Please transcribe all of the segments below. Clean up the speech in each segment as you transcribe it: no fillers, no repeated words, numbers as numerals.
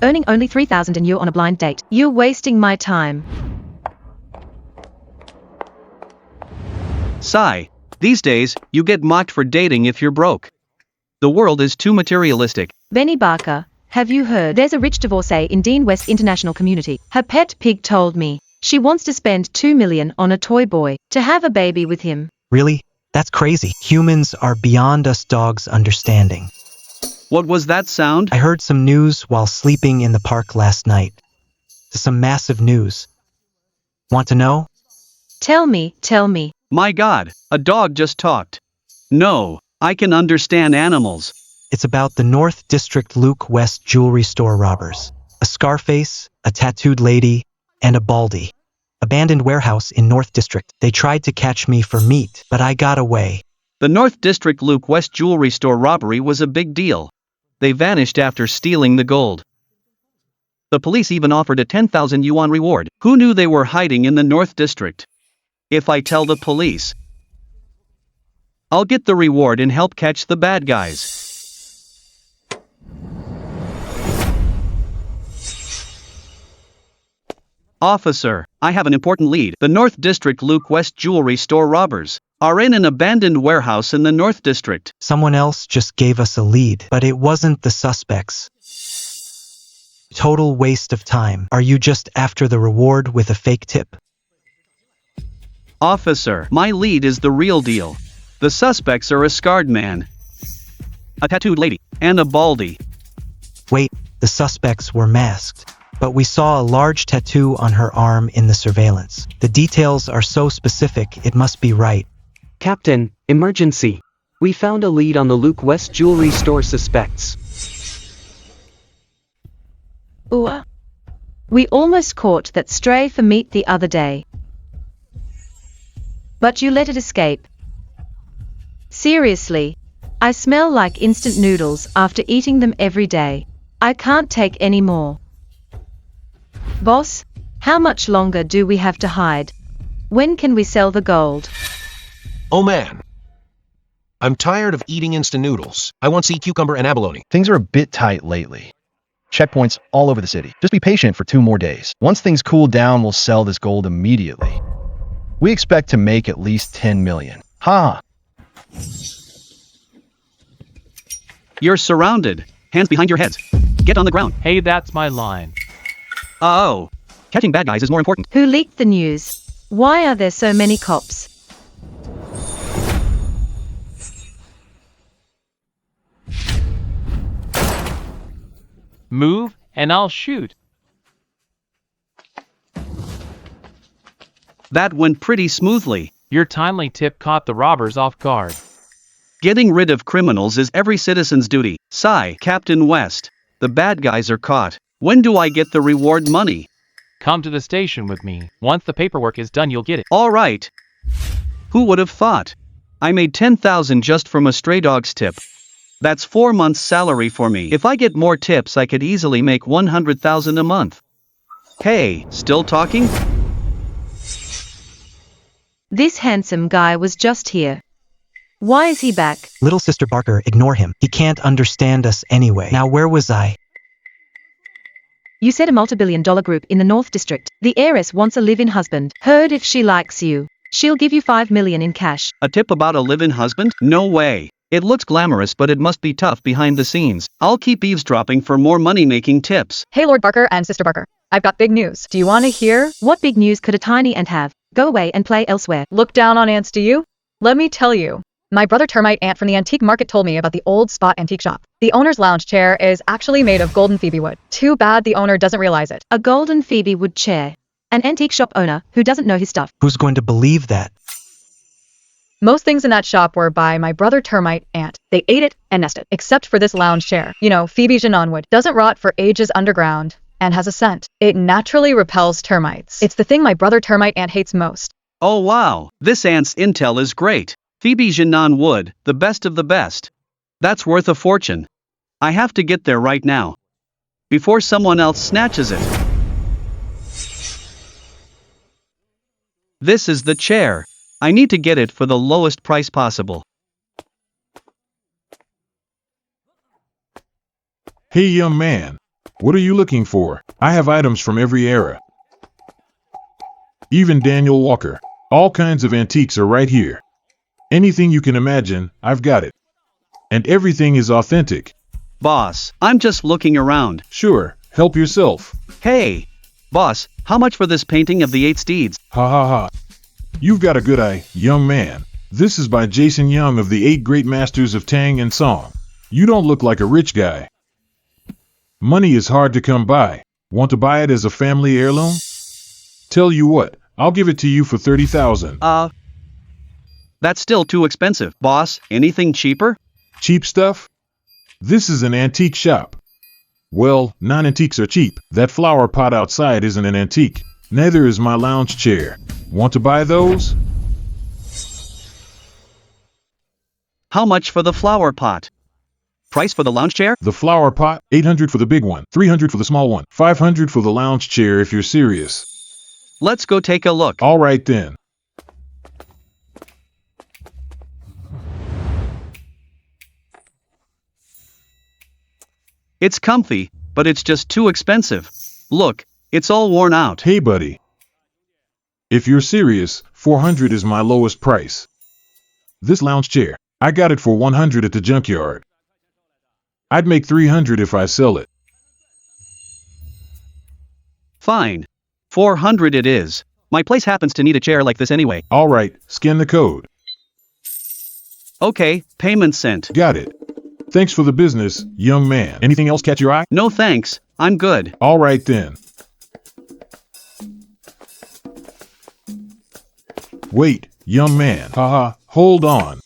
earning only 3,000 and you're on a blind date. You're wasting my time. Sigh. These days, you get mocked for dating if you're broke. The world is too materialistic. Benny Barker, have you heard? There's a rich divorcee in Dean West International Community. Her pet pig told me she wants to spend $2 million on a toy boy to have a baby with him. Really? That's crazy. Humans are beyond us dogs' understanding. What was that sound? I heard some news while sleeping in the park last night. Some massive news. Want to know? Tell me. My God, a dog just talked. No, I can understand animals. It's about the North District Luke West jewelry store robbers. A Scarface, a tattooed lady, and a baldy. Abandoned warehouse in North District. They tried to catch me for meat, but I got away. The North District Luke West jewelry store robbery was a big deal. They vanished after stealing the gold. The police even offered a 10,000 yuan reward. Who knew they were hiding in the North District? If I tell the police, I'll get the reward and help catch the bad guys. Officer, I have an important lead. The North District Luke West jewelry store robbers are in an abandoned warehouse in the North District. Someone else just gave us a lead, but it wasn't the suspects. Total waste of time. Are you just after the reward with a fake tip? Officer, my lead is the real deal. The suspects are a scarred man, a tattooed lady, and a baldy. Wait, the suspects were masked, but we saw a large tattoo on her arm in the surveillance. The details are so specific, it must be right. Captain, emergency. We found a lead on the Luke West jewelry store suspects. Ooh. We almost caught that stray for meat the other day. But you let it escape. Seriously, I smell like instant noodles after eating them every day. I can't take any more. Boss, how much longer do we have to hide? When can we sell the gold? Oh man. I'm tired of eating instant noodles. I want sea cucumber and abalone. Things are a bit tight lately. Checkpoints all over the city. Just be patient for 2 more days. Once things cool down, we'll sell this gold immediately. We expect to make at least 10 million. Ha! You're surrounded. Hands behind your heads. Get on the ground. Hey, that's my line. Oh. Catching bad guys is more important. Who leaked the news? Why are there so many cops? Move, and I'll shoot. That went pretty smoothly. Your timely tip caught the robbers off guard. Getting rid of criminals is every citizen's duty. Sigh, Captain West. The bad guys are caught. When do I get the reward money? Come to the station with me. Once the paperwork is done, you'll get it. All right. Who would have thought? I made 10,000 just from a stray dog's tip. That's 4 months' salary for me. If I get more tips, I could easily make 100,000 a month. Hey, still talking? This handsome guy was just here. Why is he back? Little Sister Barker, ignore him. He can't understand us anyway. Now where was I? You said a multi-billion-dollar group in the North District. The heiress wants a live-in husband. Heard if she likes you, she'll give you 5 million in cash. A tip about a live-in husband? No way. It looks glamorous, but it must be tough behind the scenes. I'll keep eavesdropping for more money-making tips. Hey Lord Barker and Sister Barker. I've got big news. Do you want to hear? What big news could a tiny ant have? Go away and play elsewhere. Look down on ants, do you? Let me tell you. My brother Termite Ant from the antique market told me about the old Spot antique shop. The owner's lounge chair is actually made of golden phoebe wood. Too bad the owner doesn't realize it. A golden phoebe wood chair. An antique shop owner who doesn't know his stuff. Who's going to believe that? Most things in that shop were by my brother Termite Ant. They ate it and nested, except for this lounge chair. You know, Phoebe Janon wood. Doesn't rot for ages underground and has a scent. It naturally repels termites. It's the thing my brother Termite Ant hates most. Oh wow, this ant's intel is great. Phoebe Janon wood, the best of the best. That's worth a fortune. I have to get there right now. Before someone else snatches it. This is the chair. I need to get it for the lowest price possible. Hey young man, What are you looking for? I have items from every era. Even Daniel Walker. All kinds of antiques are right here. Anything you can imagine, I've got it. And everything is authentic. Boss, I'm just looking around. Sure, help yourself. Hey! Boss, how much for this painting of the 8 steeds? Ha ha ha. You've got a good eye, young man. This is by Jason Young of the 8 Great Masters of Tang and Song. You don't look like a rich guy. Money is hard to come by. Want to buy it as a family heirloom? Tell you what, I'll give it to you for 30,000. That's still too expensive. Boss, anything cheaper? Cheap stuff? This is an antique shop. Well, non-antiques are cheap. That flower pot outside isn't an antique. Neither is my lounge chair. Want to buy those? How much for the flower pot? Price for the lounge chair? The flower pot, 800 for the big one, 300 for the small one, 500 for the lounge chair if you're serious. Let's go take a look. All right then. It's comfy, but it's just too expensive. Look, it's all worn out. Hey buddy. If you're serious, 400 is my lowest price. This lounge chair, I got it for 100 at the junkyard. I'd make 300 if I sell it. Fine. 400 it is. My place happens to need a chair like this anyway. All right, scan the code. Okay, payment sent. Got it. Thanks for the business, young man. Anything else catch your eye? No thanks, I'm good. All right then. Wait, young man. Haha, hold on.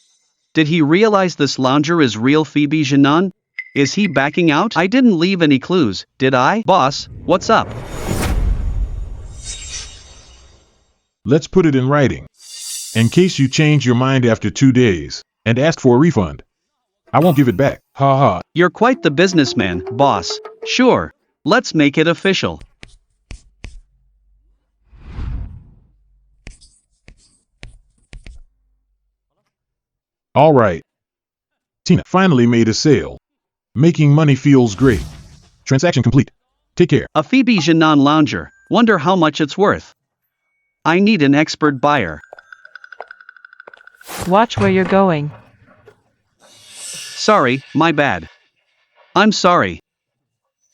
Did he realize this lounger is real Phoebe Janan? Is he backing out? I didn't leave any clues, did I? Boss, what's up? Let's put it in writing. In case you change your mind after 2 days and ask for a refund, I won't give it back. Ha ha. You're quite the businessman, boss. Sure, let's make it official. All right. Tina finally made a sale. Making money feels great. Transaction complete. Take care. A Phoebe Janan lounger. Wonder how much it's worth. I need an expert buyer. Watch where you're going. Sorry, my bad. I'm sorry.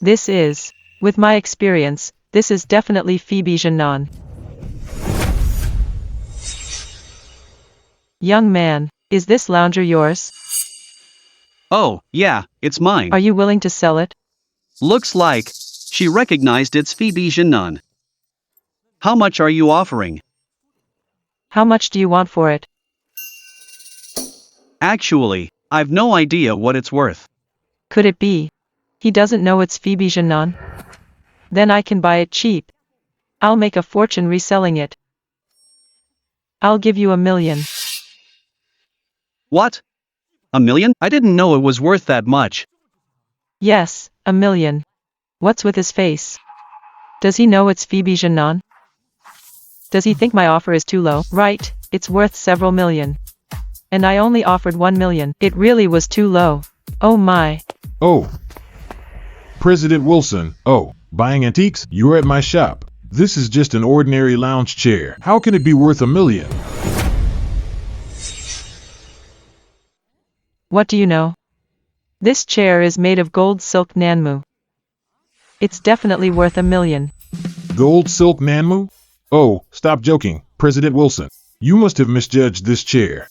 With my experience, this is definitely Phoebe Janan. Young man, is this lounger yours? Oh, yeah, it's mine. Are you willing to sell it? Looks like she recognized it's Phoebe Janan. How much are you offering? How much do you want for it? Actually, I've no idea what it's worth. Could it be he doesn't know it's Phoebe Janan? Then I can buy it cheap. I'll make a fortune reselling it. I'll give you 1 million. What? 1 million? I didn't know it was worth that much. Yes, 1 million. What's with his face? Does he know it's Phoebe Janan? Does he think my offer is too low? Right, it's worth several million. And I only offered 1 million. It really was too low. Oh my. Oh. President Wilson. Oh, buying antiques? You're at my shop. This is just an ordinary lounge chair. How can it be worth 1 million? What do you know? This chair is made of gold silk nanmu. It's definitely worth 1 million. Gold silk nanmu? Oh, stop joking, President Wilson. You must have misjudged this chair.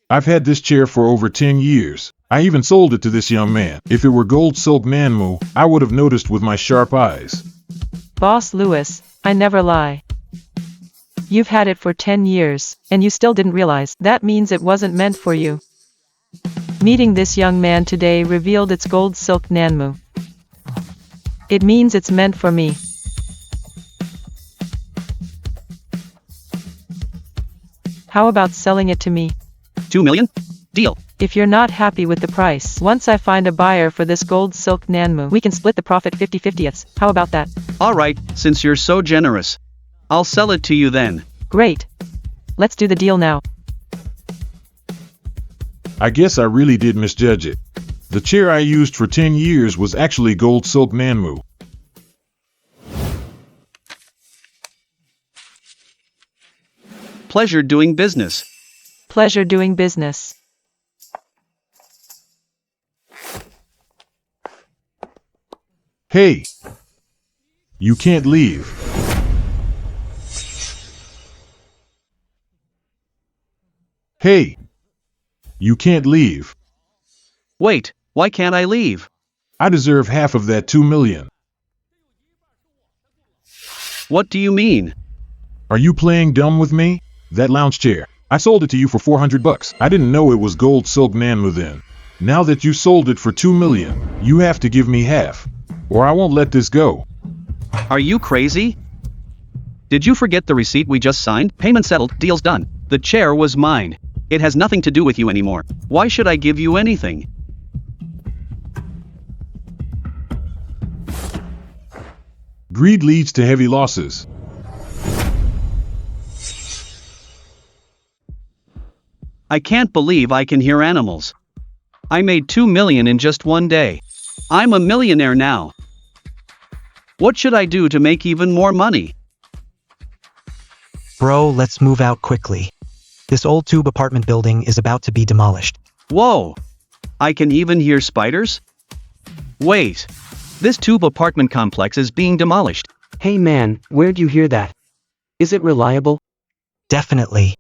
I've had this chair for over 10 years. I even sold it to this young man. If it were gold silk nanmu, I would have noticed with my sharp eyes. Boss Lewis, I never lie. You've had it for 10 years, and you still didn't realize. That means it wasn't meant for you. Meeting this young man today revealed it's gold silk nanmu. It means it's meant for me. How about selling it to me? 2 million? Deal. If you're not happy with the price, once I find a buyer for this gold silk nanmu, we can split the profit 50-50ths. How about that? Alright, since you're so generous. I'll sell it to you then. Great. Let's do the deal now. I guess I really did misjudge it. The chair I used for 10 years was actually gold silk nanmu. Pleasure doing business. Pleasure doing business. Hey! You can't leave. Hey! You can't leave. Wait, why can't I leave? I deserve half of that 2 million. What do you mean? Are you playing dumb with me? That lounge chair. I sold it to you for 400 bucks. I didn't know it was gold silk nanmu then. Now that you sold it for 2 million, you have to give me half. Or I won't let this go. Are you crazy? Did you forget the receipt we just signed? Payment settled, deal's done. The chair was mine. It has nothing to do with you anymore. Why should I give you anything? Greed leads to heavy losses. I can't believe I can hear animals. I made 2 million in just one day. I'm a millionaire now. What should I do to make even more money? Bro, let's move out quickly. This old tube apartment building is about to be demolished. Whoa! I can even hear spiders? Wait. This tube apartment complex is being demolished. Hey man, where'd you hear that? Is it reliable? Definitely.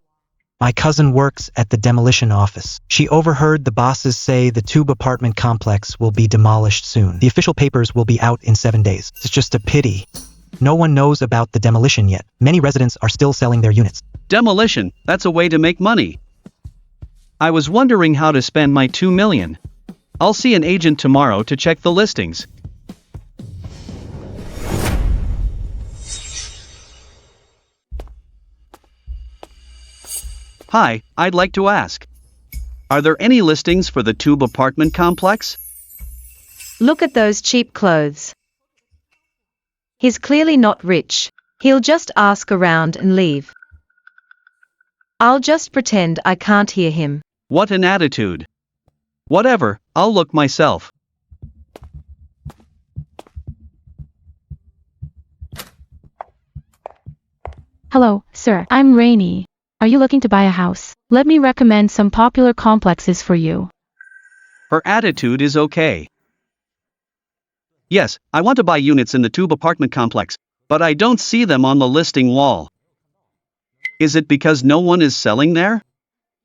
My cousin works at the demolition office. She overheard the bosses say the tube apartment complex will be demolished soon. The official papers will be out in 7 days. It's just a pity. No one knows about the demolition yet. Many residents are still selling their units. Demolition, that's a way to make money. I was wondering how to spend my 2 million. I'll see an agent tomorrow to check the listings. Hi, I'd like to ask. Are there any listings for the tube apartment complex? Look at those cheap clothes. He's clearly not rich. He'll just ask around and leave. I'll just pretend I can't hear him. What an attitude. Whatever, I'll look myself. Hello, sir. I'm Rainy. Are you looking to buy a house? Let me recommend some popular complexes for you. Her attitude is okay. Yes, I want to buy units in the tube apartment complex, but I don't see them on the listing wall. Is it because no one is selling there?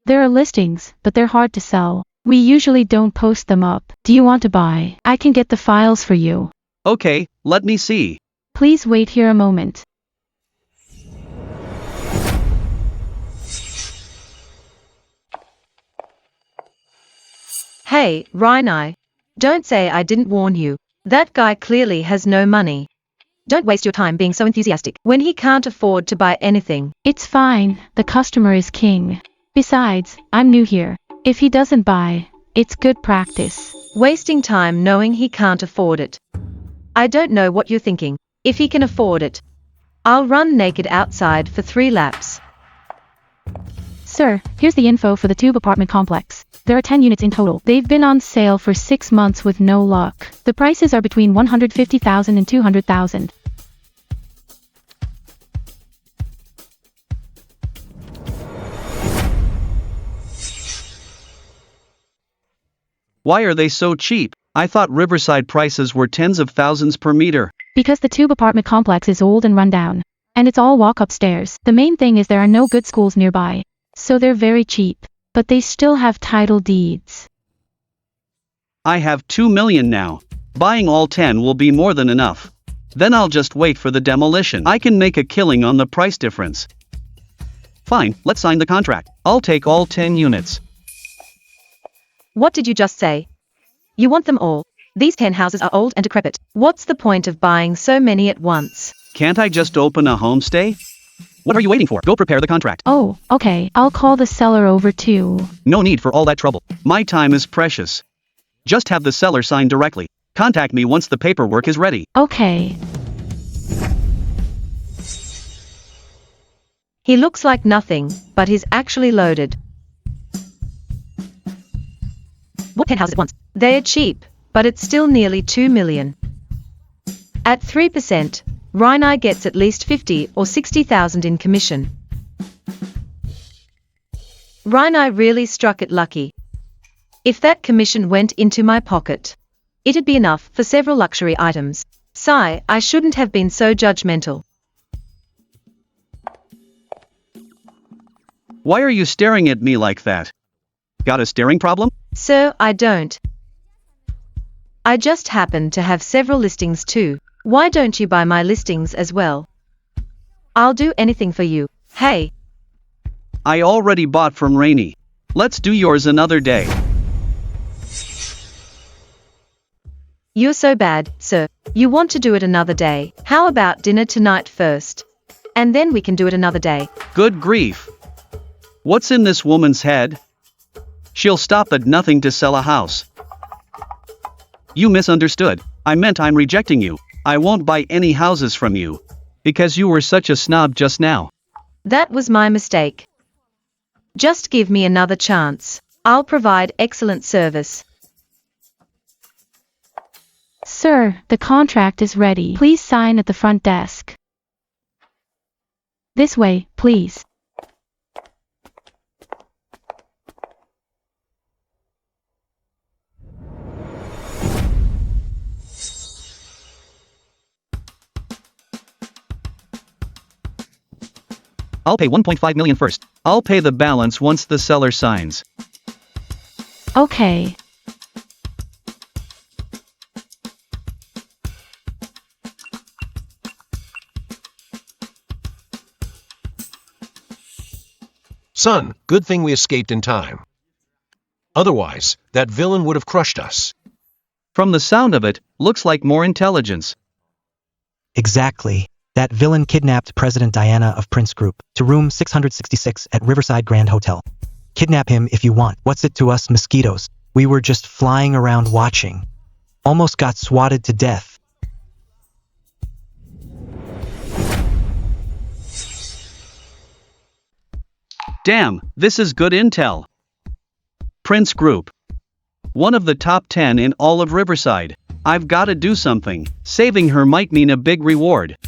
There are listings, but they're hard to sell. We usually don't post them up. Do you want to buy? I can get the files for you. Okay, let me see. Please wait here a moment. Hey, Rhino. Don't say I didn't warn you. That guy clearly has no money. Don't waste your time being so enthusiastic when he can't afford to buy anything. It's fine. The customer is king. Besides, I'm new here. If he doesn't buy, it's good practice. Wasting time knowing he can't afford it. I don't know what you're thinking. If he can afford it, I'll run naked outside for 3 laps. Sir, here's the info for the tube apartment complex. There are 10 units in total. They've been on sale for 6 months with no luck. The prices are between 150,000 and 200,000. Why are they so cheap? I thought Riverside prices were tens of thousands per meter. Because the tube apartment complex is old and run down. And it's all walk upstairs. The main thing is there are no good schools nearby. So they're very cheap. But they still have title deeds. I have 2 million now. Buying all 10 will be more than enough. Then I'll just wait for the demolition. I can make a killing on the price difference. Fine, let's sign the contract. I'll take all 10 units. What did you just say? You want them all? These 10 houses are old and decrepit. What's the point of buying so many at once? Can't I just open a homestay? What are you waiting for? Go prepare the contract. Oh, okay. I'll call the seller over too. No need for all that trouble. My time is precious. Just have the seller sign directly. Contact me once the paperwork is ready. Okay. He looks like nothing, but he's actually loaded. What 10 houses at once? They're cheap, but it's still nearly 2 million. At 3%, Rhino gets at least 50 or 60,000 in commission. Rhino really struck it lucky. If that commission went into my pocket, it'd be enough for several luxury items. Sigh, I shouldn't have been so judgmental. Why are you staring at me like that? Got a staring problem? Sir, I don't. I just happen to have several listings too. Why don't you buy my listings as well? I'll do anything for you. Hey. I already bought from Rainy. Let's do yours another day. You're so bad, sir. You want to do it another day. How about dinner tonight first? And then we can do it another day. Good grief. What's in this woman's head? She'll stop at nothing to sell a house. You misunderstood. I meant I'm rejecting you. I won't buy any houses from you. Because you were such a snob just now. That was my mistake. Just give me another chance. I'll provide excellent service. Sir, the contract is ready. Please sign at the front desk. This way, please. I'll pay 1.5 million first. I'll pay the balance once the seller signs. Okay. Son, good thing we escaped in time. Otherwise, that villain would have crushed us. From the sound of it, looks like more intelligence. Exactly. That villain kidnapped President Diana of Prince Group to room 666 at Riverside Grand Hotel. Kidnap him if you want. What's it to us mosquitoes? We were just flying around watching. Almost got swatted to death. Damn, this is good intel. Prince Group. One of the top 10 in all of Riverside. I've gotta do something. Saving her might mean a big reward.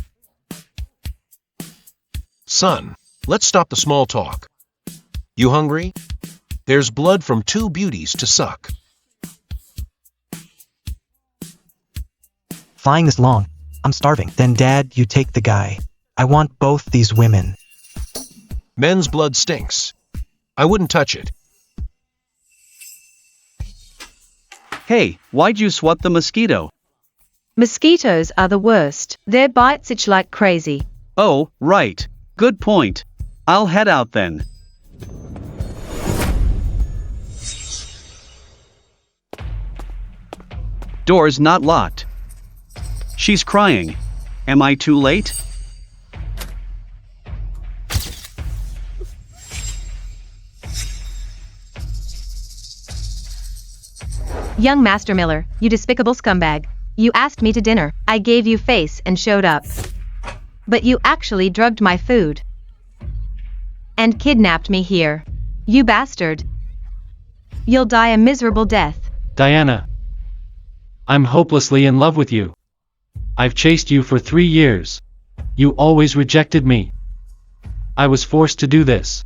Son, let's stop the small talk. You hungry? There's blood from 2 beauties to suck. Flying this long. I'm starving. Then Dad, you take the guy. I want both these women. Men's blood stinks. I wouldn't touch it. Hey, why'd you swat the mosquito? Mosquitoes are the worst. Their bites itch like crazy. Oh, right. Good point. I'll head out then. Door's not locked. She's crying. Am I too late? Young Master Miller, you despicable scumbag. You asked me to dinner. I gave you face and showed up. But you actually drugged my food. And kidnapped me here. You bastard. You'll die a miserable death. Diana. I'm hopelessly in love with you. I've chased you for 3 years. You always rejected me. I was forced to do this.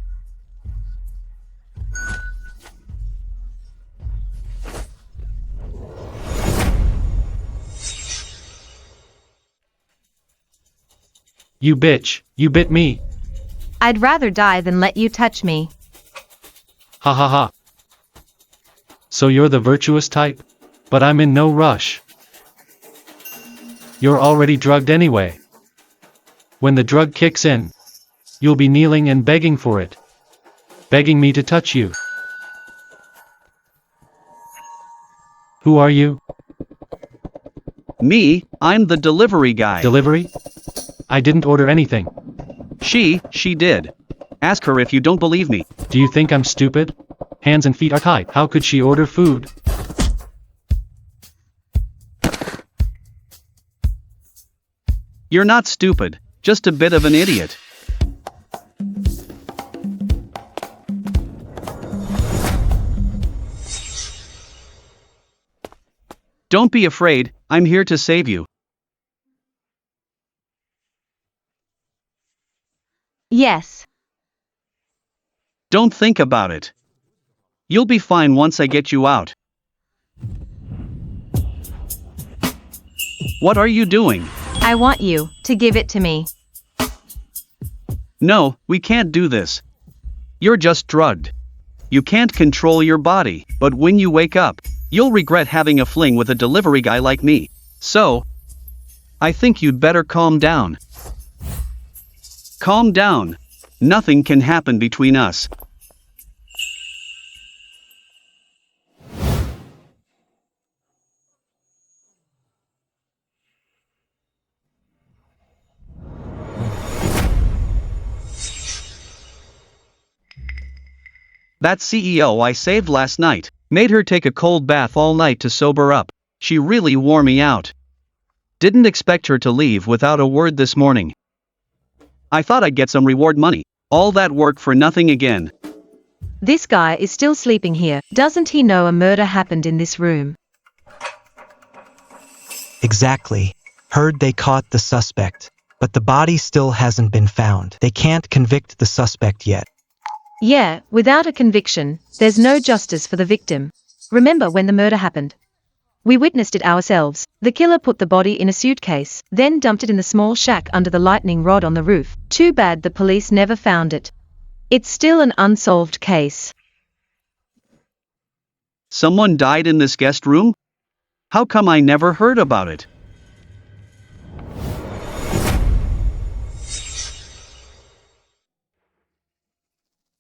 You bitch, you bit me. I'd rather die than let you touch me. Ha ha ha. So you're the virtuous type? But I'm in no rush. You're already drugged anyway. When the drug kicks in, you'll be kneeling and begging for it. Begging me to touch you. Who are you? Me, I'm the delivery guy. Delivery? I didn't order anything. She did. Ask her if you don't believe me. Do you think I'm stupid? Hands and feet are tied. How could she order food? You're not stupid, just a bit of an idiot. Don't be afraid, I'm here to save you. Yes. Don't think about it. You'll be fine once I get you out. What are you doing? I want you to give it to me. No, we can't do this. You're just drugged. You can't control your body, but when you wake up, you'll regret having a fling with a delivery guy like me. So, I think you'd better calm down. Calm down. Nothing can happen between us. That CEO I saved last night, made her take a cold bath all night to sober up. She really wore me out. Didn't expect her to leave without a word this morning. I thought I'd get some reward money. All that work for nothing again. This guy is still sleeping here. Doesn't he know a murder happened in this room? Exactly. Heard they caught the suspect, but the body still hasn't been found. They can't convict the suspect yet. Yeah, without a conviction, there's no justice for the victim. Remember when the murder happened? We witnessed it ourselves. The killer put the body in a suitcase, then dumped it in the small shack under the lightning rod on the roof. Too bad the police never found it. It's still an unsolved case. Someone died in this guest room? How come I never heard about it?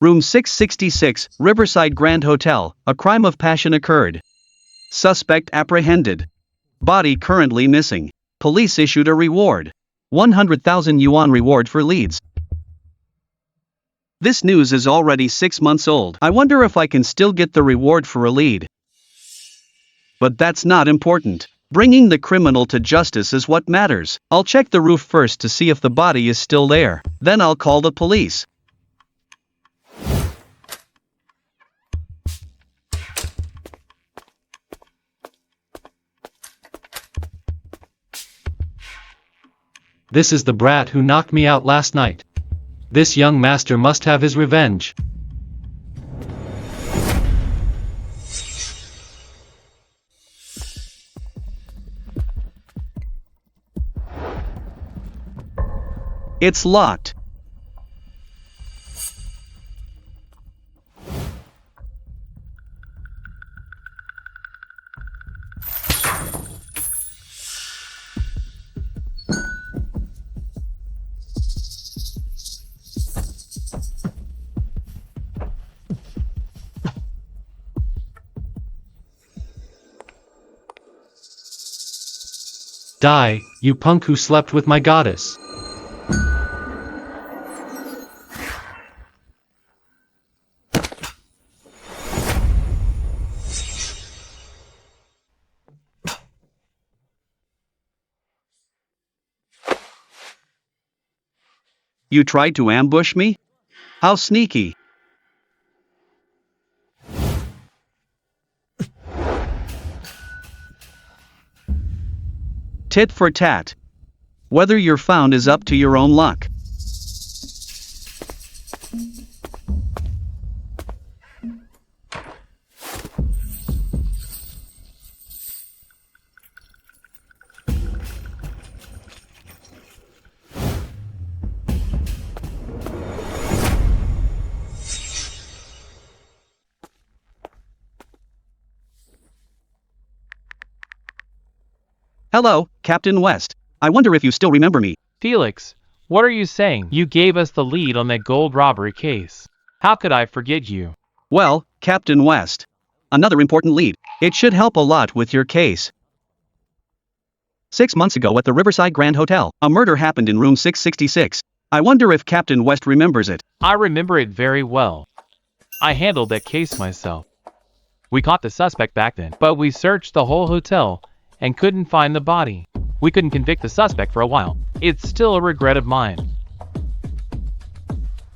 Room 666, Riverside Grand Hotel, a crime of passion occurred. Suspect apprehended. Body currently missing. Police issued a reward. 100,000 yuan reward for leads. This news is already 6 months old. I wonder if I can still get the reward for a lead. But that's not important. Bringing the criminal to justice is what matters. I'll check the roof first to see if the body is still there. Then I'll call the police. This is the brat who knocked me out last night. This young master must have his revenge. It's locked. Die, you punk who slept with my goddess. You tried to ambush me? How sneaky. Tit for tat. Whether you're found is up to your own luck. Hello, Captain West. I wonder if you still remember me. Felix, what are you saying? You gave us the lead on that gold robbery case. How could I forget you? Well, Captain West. Another important lead. It should help a lot with your case. 6 months ago at the Riverside Grand Hotel, a murder happened in room 666. I wonder if Captain West remembers it. I remember it very well. I handled that case myself. We caught the suspect back then, but we searched the whole hotel and couldn't find the body. We couldn't convict the suspect for a while. It's still a regret of mine.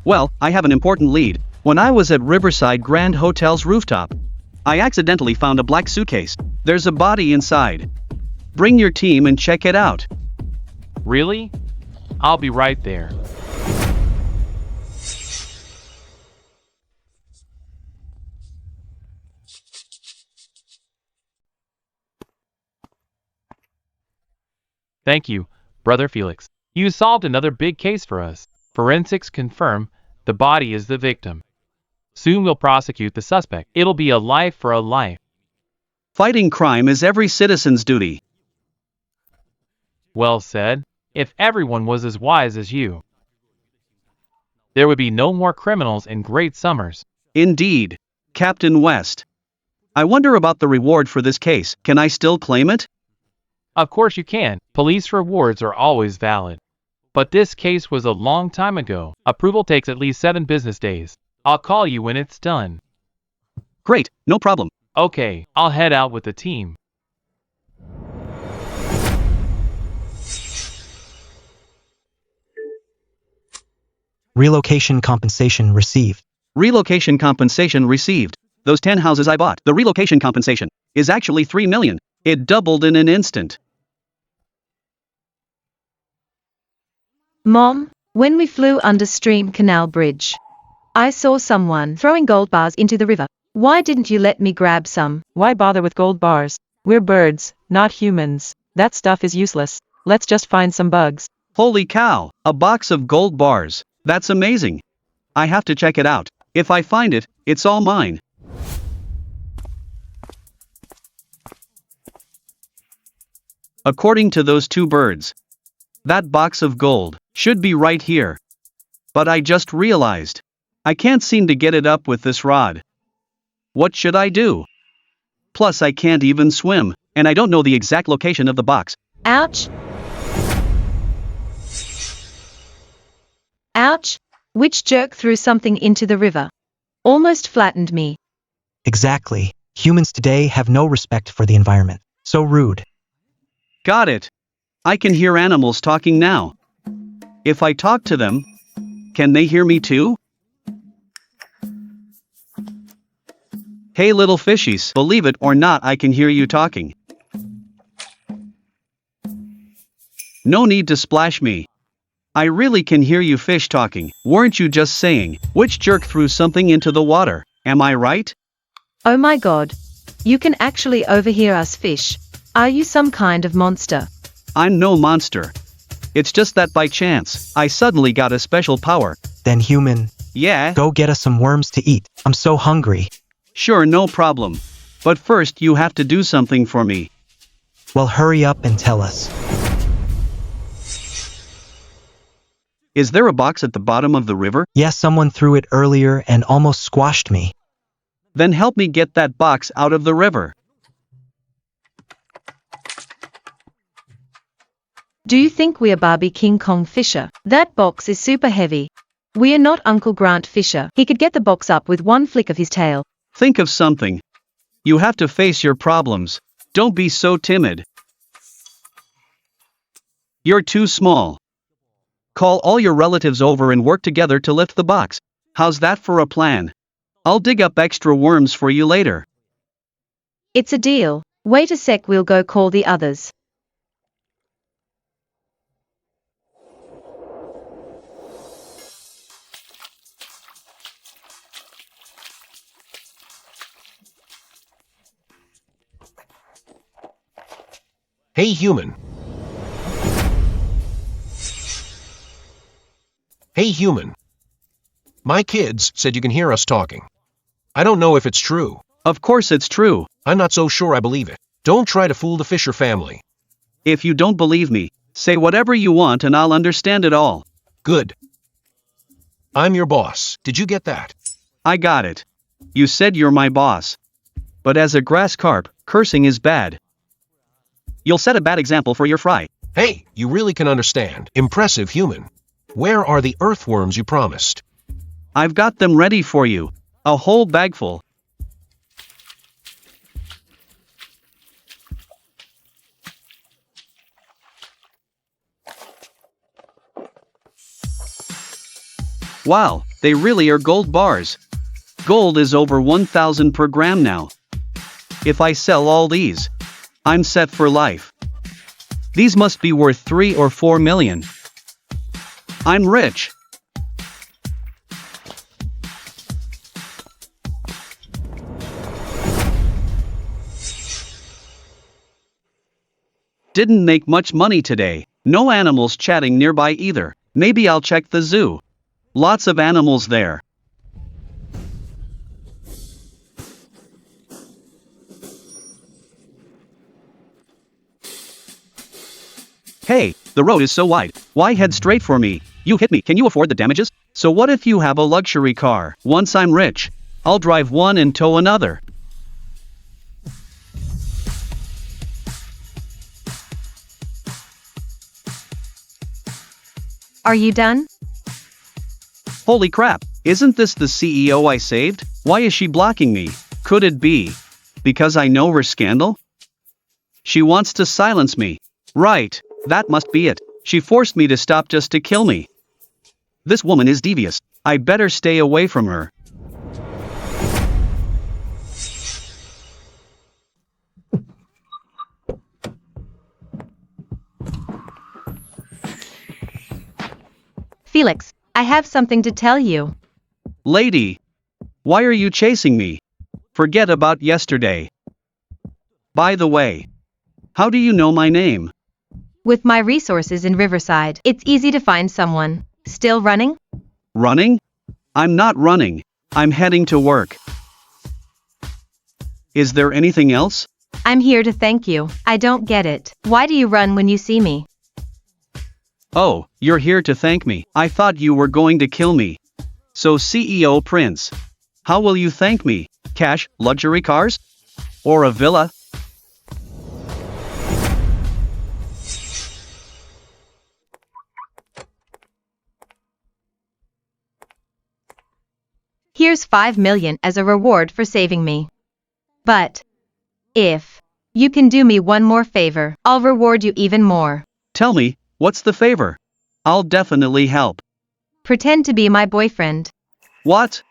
Well, I have an important lead. When I was at Riverside Grand Hotel's rooftop, I accidentally found a black suitcase. There's a body inside. Bring your team and check it out. Really? I'll be right there. Thank you, Brother Felix. You solved another big case for us. Forensics confirm the body is the victim. Soon we'll prosecute the suspect. It'll be a life for a life. Fighting crime is every citizen's duty. Well said. If everyone was as wise as you, there would be no more criminals in great summers. Indeed, Captain West. I wonder about the reward for this case. Can I still claim it? Of course you can. Police rewards are always valid. But this case was a long time ago. Approval takes at least 7 business days. I'll call you when it's done. Great, no problem. Okay, I'll head out with the team. Relocation compensation received. Relocation compensation received. Those 10 houses I bought. The relocation compensation is actually 3 million. It doubled in an instant. Mom, when we flew under Stream Canal Bridge, I saw someone throwing gold bars into the river. Why didn't you let me grab some? Why bother with gold bars? We're birds, not humans. That stuff is useless. Let's just find some bugs. Holy cow, a box of gold bars. That's amazing. I have to check it out. If I find it, it's all mine. According to those 2 birds, that box of gold should be right here. But I just realized I can't seem to get it up with this rod. What should I do? Plus I can't even swim, and I don't know the exact location of the box. Ouch! Ouch! Which jerk threw something into the river? Almost flattened me. Exactly. Humans today have no respect for the environment. So rude. Got it. I can hear animals talking now. If I talk to them, can they hear me too? Hey little fishies, believe it or not, I can hear you talking. No need to splash me. I really can hear you fish talking. Weren't you just saying, which jerk threw something into the water? Am I right? Oh my god. You can actually overhear us fish. Are you some kind of monster? I'm no monster. It's just that by chance, I suddenly got a special power. Then human, Yeah? go get us some worms to eat. I'm so hungry. Sure, no problem. But first you have to do something for me. Well, hurry up and tell us. Is there a box at the bottom of the river? Yes, someone threw it earlier and almost squashed me. Then help me get that box out of the river. Do you think we are Barbie King Kong Fisher? That box is super heavy. We are not Uncle Grant Fisher. He could get the box up with one flick of his tail. Think of something. You have to face your problems. Don't be so timid. You're too small. Call all your relatives over and work together to lift the box. How's that for a plan? I'll dig up extra worms for you later. It's a deal. Wait a sec, we'll go call the others. Hey human. Hey human. My kids said you can hear us talking. I don't know if it's true. Of course it's true. I'm not so sure I believe it. Don't try to fool the Fisher family. If you don't believe me, say whatever you want and I'll understand it all. Good. I'm your boss. Did you get that? I got it. You said you're my boss. But as a grass carp, cursing is bad. You'll set a bad example for your fry. Hey, you really can understand. Impressive human. Where are the earthworms you promised? I've got them ready for you. A whole bagful. Wow, they really are gold bars. Gold is over 1,000 per gram now. If I sell all these, I'm set for life. These must be worth 3 or 4 million. I'm rich. Didn't make much money today. No animals chatting nearby either. Maybe I'll check the zoo. Lots of animals there. Hey, the road is so wide. Why head straight for me? You hit me. Can you afford the damages? So what if you have a luxury car? Once I'm rich, I'll drive one and tow another. Are you done? Holy crap, isn't this the CEO I saved? Why is she blocking me? Could it be because I know her scandal? She wants to silence me. Right, that must be it. She forced me to stop just to kill me. This woman is devious. I better stay away from her. Felix, I have something to tell you. Lady, why are you chasing me? Forget about yesterday. By the way, how do you know my name? With my resources in Riverside, it's easy to find someone. Still running? Running? I'm not running. I'm heading to work. Is there anything else? I'm here to thank you. I don't get it. Why do you run when you see me? Oh, you're here to thank me. I thought you were going to kill me. So CEO Prince, how will you thank me? Cash, luxury cars? Or a villa? Here's 5 million as a reward for saving me. But if you can do me one more favor, I'll reward you even more. Tell me, what's the favor? I'll definitely help. Pretend to be my boyfriend. What?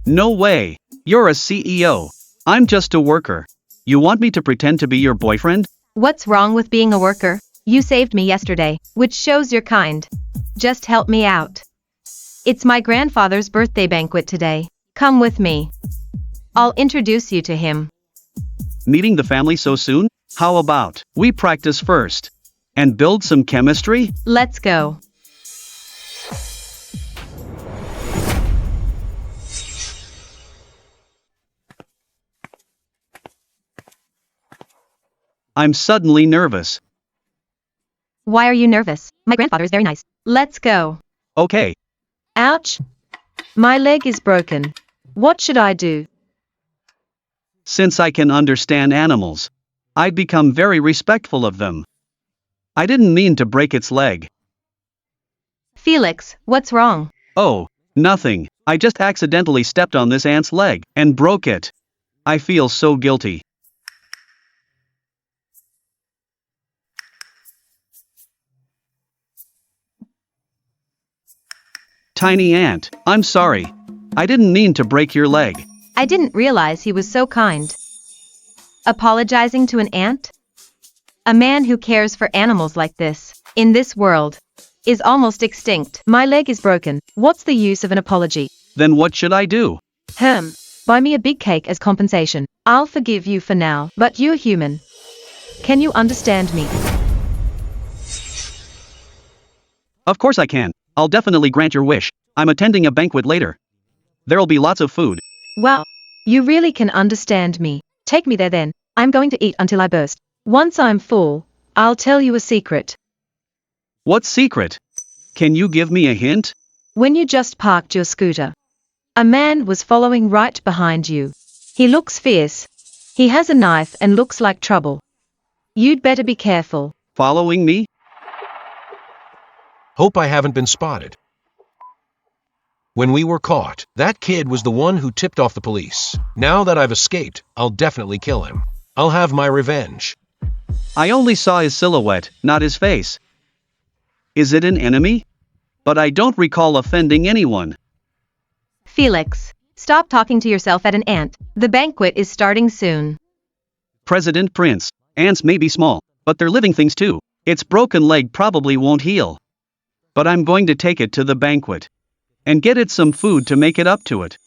No way. You're a CEO. I'm just a worker. You want me to pretend to be your boyfriend? What's wrong with being a worker? You saved me yesterday, which shows you're kind. Just help me out. It's my grandfather's birthday banquet today. Come with me. I'll introduce you to him. Meeting the family so soon? How about we practice first and build some chemistry? Let's go. I'm suddenly nervous. Why are you nervous? My grandfather's very nice. Let's go. Okay. Ouch! My leg is broken. What should I do? Since I can understand animals, I've become very respectful of them. I didn't mean to break its leg. Felix, what's wrong? Oh, nothing. I just accidentally stepped on this ant's leg and broke it. I feel so guilty. Tiny ant, I'm sorry. I didn't mean to break your leg. I didn't realize he was so kind. Apologizing to an ant? A man who cares for animals like this, in this world, is almost extinct. My leg is broken. What's the use of an apology? Then what should I do? Buy me a big cake as compensation. I'll forgive you for now, but you're human. Can you understand me? Of course I can. I'll definitely grant your wish. I'm attending a banquet later. There'll be lots of food. Wow, you really can understand me. Take me there then. I'm going to eat until I burst. Once I'm full, I'll tell you a secret. What secret? Can you give me a hint? When you just parked your scooter, a man was following right behind you. He looks fierce. He has a knife and looks like trouble. You'd better be careful. Following me? Hope I haven't been spotted. When we were caught, that kid was the one who tipped off the police. Now that I've escaped, I'll definitely kill him. I'll have my revenge. I only saw his silhouette, not his face. Is it an enemy? But I don't recall offending anyone. Felix, stop talking to yourself at an ant. The banquet is starting soon. President Prince, ants may be small, but they're living things too. Its broken leg probably won't heal. But I'm going to take it to the banquet and get it some food to make it up to it.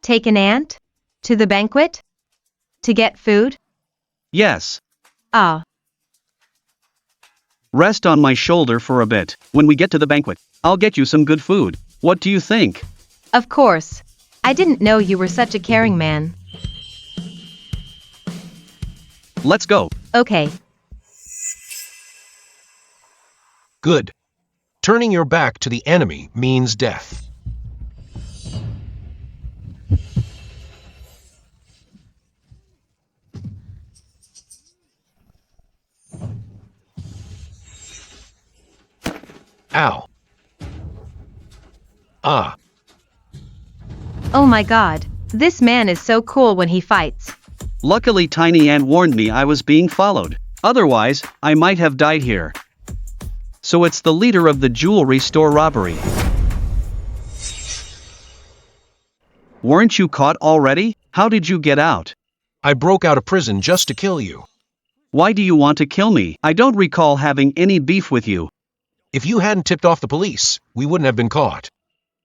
Take an ant? To the banquet? To get food? Yes. Ah, Rest on my shoulder for a bit. When we get to the banquet, I'll get you some good food. What do you think? of course. I didn't know you were such a caring man. Let's go. Okay. Good. Turning your back to the enemy means death. Ow. Ah. Oh my god. This man is so cool when he fights. Luckily Tiny Ant warned me I was being followed. Otherwise, I might have died here. So it's the leader of the jewelry store robbery. Weren't you caught already? How did you get out? I broke out of prison just to kill you. Why do you want to kill me? I don't recall having any beef with you. If you hadn't tipped off the police, we wouldn't have been caught.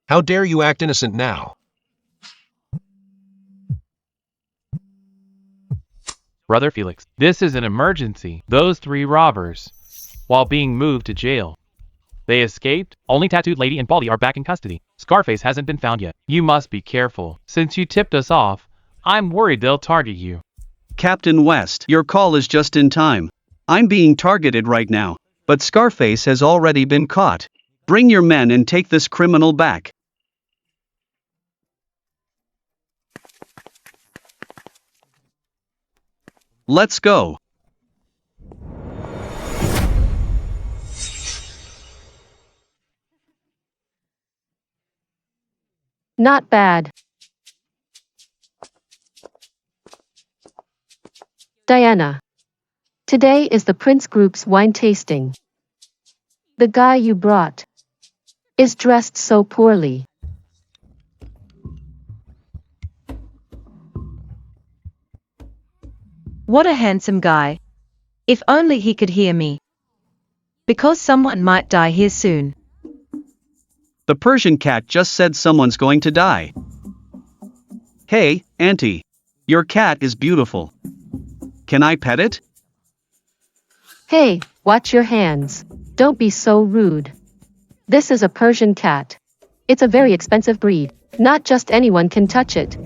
How dare you act innocent now? Brother Felix, this is an emergency. Those 3 robbers, while being moved to jail. They escaped. Only Tattooed Lady and Baldy are back in custody. Scarface hasn't been found yet. You must be careful. Since you tipped us off, I'm worried they'll target you. Captain West, your call is just in time. I'm being targeted right now, but Scarface has already been caught. Bring your men and take this criminal back. Let's go. Not bad. Diana. Today is the Prince Group's wine tasting. The guy you brought is dressed so poorly. What a handsome guy. If only he could hear me. Because someone might die here soon. The Persian cat just said someone's going to die. Hey, Auntie. Your cat is beautiful. Can I pet it? Hey, watch your hands. Don't be so rude. This is a Persian cat. It's a very expensive breed. Not just anyone can touch it.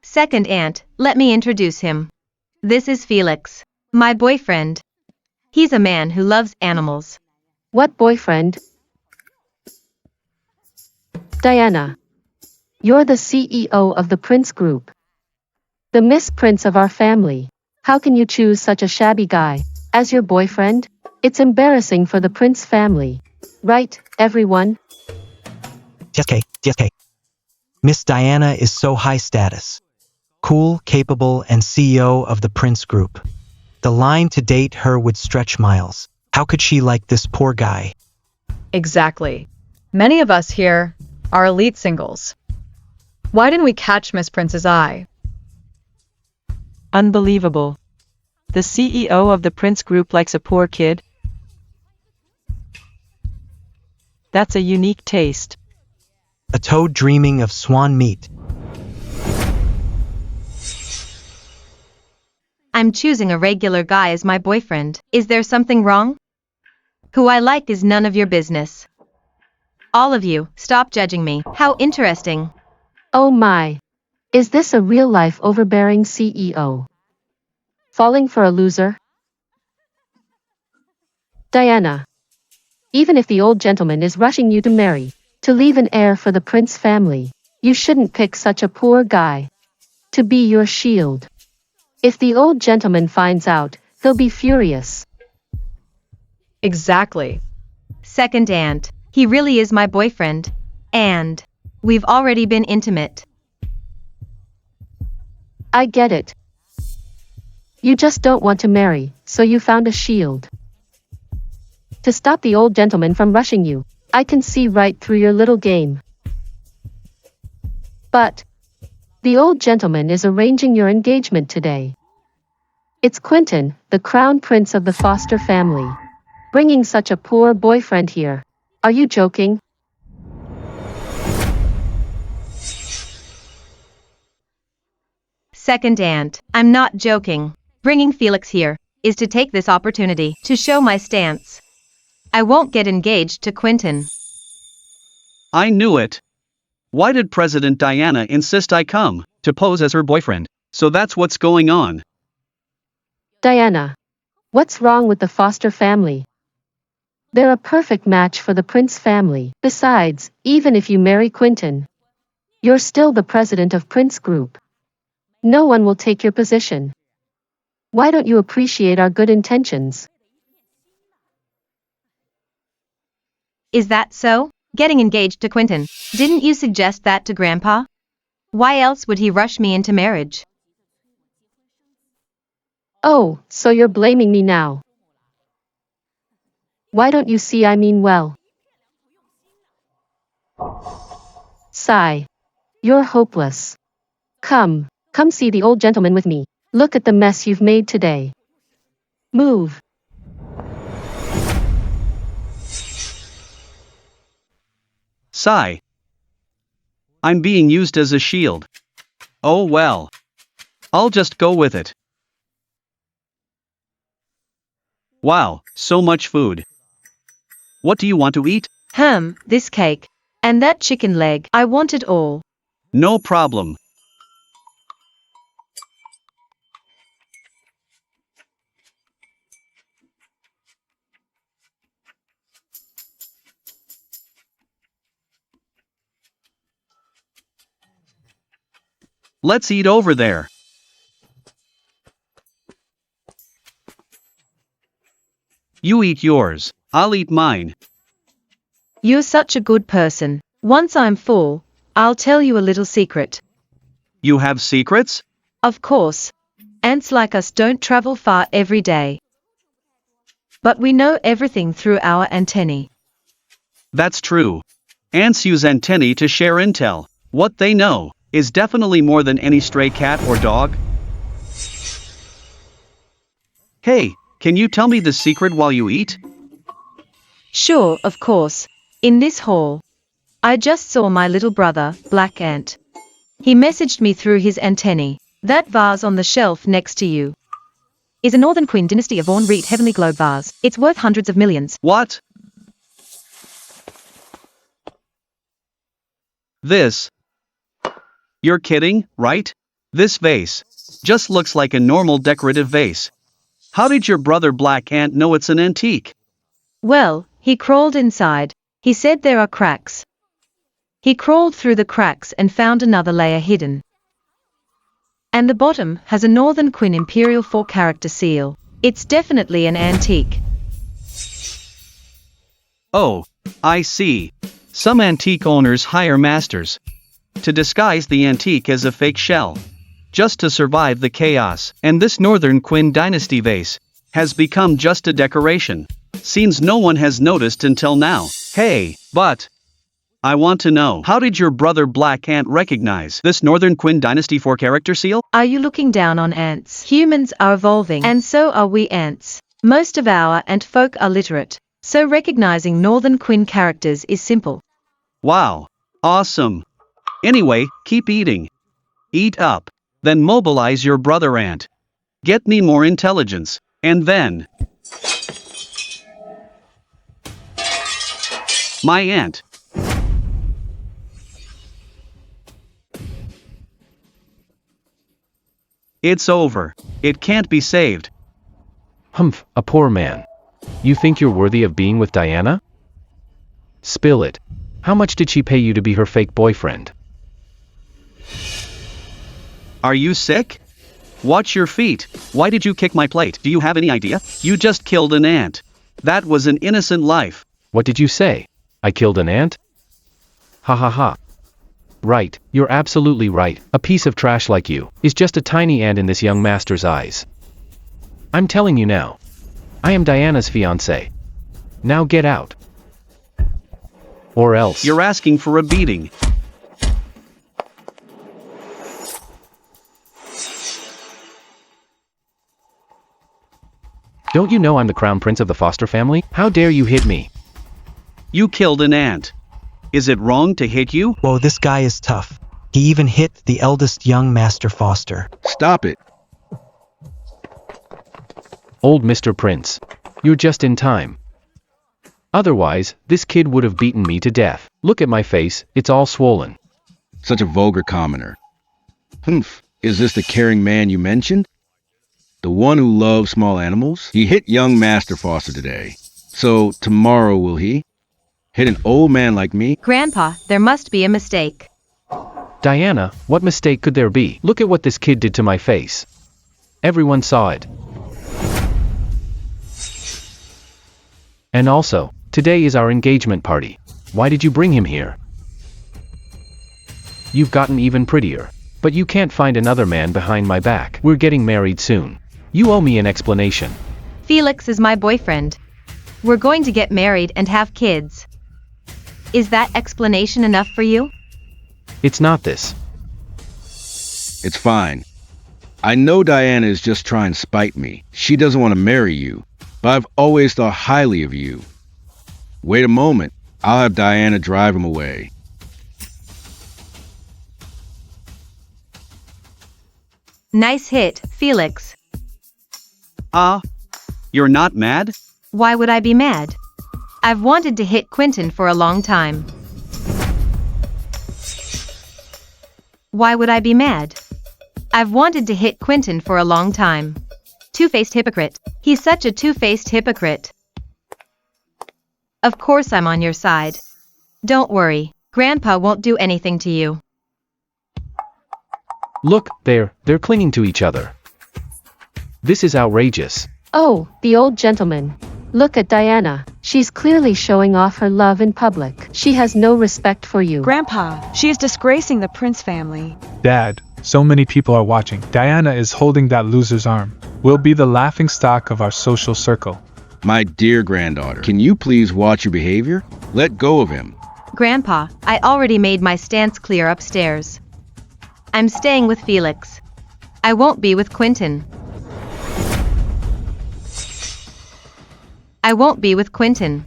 Second aunt, let me introduce him. This is Felix, my boyfriend. He's a man who loves animals. What boyfriend? Diana. You're the CEO of the Prince Group. The Miss Prince of our family. How can you choose such a shabby guy as your boyfriend? It's embarrassing for the Prince family. Right, everyone? DSK. Miss Diana is so high status. Cool, capable, and CEO of the Prince Group. The line to date her would stretch miles. How could she like this poor guy? Exactly. Many of us here are elite singles. Why didn't we catch Miss Prince's eye? Unbelievable. The CEO of the Prince Group likes a poor kid? That's a unique taste. A toad dreaming of swan meat. I'm choosing a regular guy as my boyfriend. Is there something wrong? Who I like is none of your business. All of you, stop judging me. How interesting. Oh my. Is this a real-life overbearing CEO? Falling for a loser? Diana. Even if the old gentleman is rushing you to marry, to leave an heir for the Prince family, you shouldn't pick such a poor guy to be your shield. If the old gentleman finds out, he'll be furious. Exactly. Second aunt, he really is my boyfriend. And we've already been intimate. I get it. You just don't want to marry, so you found a shield. To stop the old gentleman from rushing you, I can see right through your little game. But the old gentleman is arranging your engagement today. It's Quentin, the crown prince of the Foster family, bringing such a poor boyfriend here. Are you joking? second aunt. I'm not joking. Bringing Felix here is to take this opportunity to show my stance. I won't get engaged to Quentin. I knew it. Why did President Diana insist I come to pose as her boyfriend? So that's what's going on. Diana. What's wrong with the Foster family? They're a perfect match for the Prince family. Besides, even if you marry Quentin, you're still the president of Prince Group. No one will take your position. Why don't you appreciate our good intentions? Is that so? Getting engaged to Quentin. Didn't you suggest that to Grandpa? Why else would he rush me into marriage? Oh, so you're blaming me now. Why don't you see I mean well? Sigh. You're hopeless. Come see the old gentleman with me. Look at the mess you've made today. Move. Sigh. I'm being used as a shield. Oh well. I'll just go with it. Wow, so much food. What do you want to eat? This cake. And that chicken leg. I want it all. No problem. Let's eat over there. You eat yours, I'll eat mine. You're such a good person. Once I'm full, I'll tell you a little secret. You have secrets? Of course. Ants like us don't travel far every day. But we know everything through our antennae. That's true. Ants use antennae to share intel. What they know is definitely more than any stray cat or dog. Hey, can you tell me the secret while you eat? Sure, of course. In this hall, I just saw my little brother, Black Ant. He messaged me through his antennae. That vase on the shelf next to you is a Northern Queen Dynasty of Vaughan Reed Heavenly Globe vase. It's worth hundreds of millions. What? This? You're kidding, right? This vase just looks like a normal decorative vase. How did your brother Black Ant know it's an antique? Well, he crawled inside. He said there are cracks. He crawled through the cracks and found another layer hidden. And the bottom has a Northern Queen Imperial 4-character seal. It's definitely an antique. Oh, I see. Some antique owners hire masters to disguise the antique as a fake shell, just to survive the chaos. And this Northern Queen Dynasty vase has become just a decoration. Seems no one has noticed until now. Hey, but I want to know, how did your brother Black Ant recognize this Northern Queen Dynasty 4-character seal? Are you looking down on ants? Humans are evolving, and so are we ants. Most of our ant folk are literate, so recognizing Northern Queen characters is simple. Wow, awesome. Anyway, keep eating. Eat up. Then mobilize your brother ant. Get me more intelligence, and then my ant. It's over. It can't be saved. Humph, a poor man. You think you're worthy of being with Diana? Spill it. How much did she pay you to be her fake boyfriend? Are you sick? Watch your feet. Why did you kick my plate? Do you have any idea? You just killed an ant. That was an innocent life. What did you say? I killed an ant? Ha ha ha. Right, you're absolutely right. A piece of trash like you is just a tiny ant in this young master's eyes. I'm telling you now. I am Diana's fiancé. Now get out. Or else. You're asking for a beating. Don't you know I'm the crown prince of the Foster family? How dare you hit me? You killed an ant. Is it wrong to hit you? Whoa, this guy is tough. He even hit the eldest young Master Foster. Stop it. Old Mr. Prince. You're just in time. Otherwise, this kid would have beaten me to death. Look at my face, it's all swollen. Such a vulgar commoner. Humph. Is this the caring man you mentioned? The one who loves small animals? He hit young Master Foster today. So, tomorrow will he? Hit an old man like me? Grandpa, there must be a mistake. Diana, what mistake could there be? Look at what this kid did to my face. Everyone saw it. And also, today is our engagement party. Why did you bring him here? You've gotten even prettier. But you can't find another man behind my back. We're getting married soon. You owe me an explanation. Felix is my boyfriend. We're going to get married and have kids. Is that explanation enough for you? It's not this. It's fine. I know Diana is just trying to spite me. She doesn't want to marry you. But I've always thought highly of you. Wait a moment. I'll have Diana drive him away. Nice hit, Felix. You're not mad? Why would I be mad? I've wanted to hit Quentin for a long time. Why would I be mad? I've wanted to hit Quentin for a long time. Two-faced hypocrite. He's such a two-faced hypocrite. Of course I'm on your side. Don't worry, Grandpa won't do anything to you. Look, they're clinging to each other. This is outrageous. Oh, the old gentleman. Look at Diana. She's clearly showing off her love in public. She has no respect for you. Grandpa, she is disgracing the Prince family. Dad, so many people are watching. Diana is holding that loser's arm. We'll be the laughingstock of our social circle. My dear granddaughter, can you please watch your behavior? Let go of him. Grandpa, I already made my stance clear upstairs. I'm staying with Felix. I won't be with Quentin. I won't be with Quentin.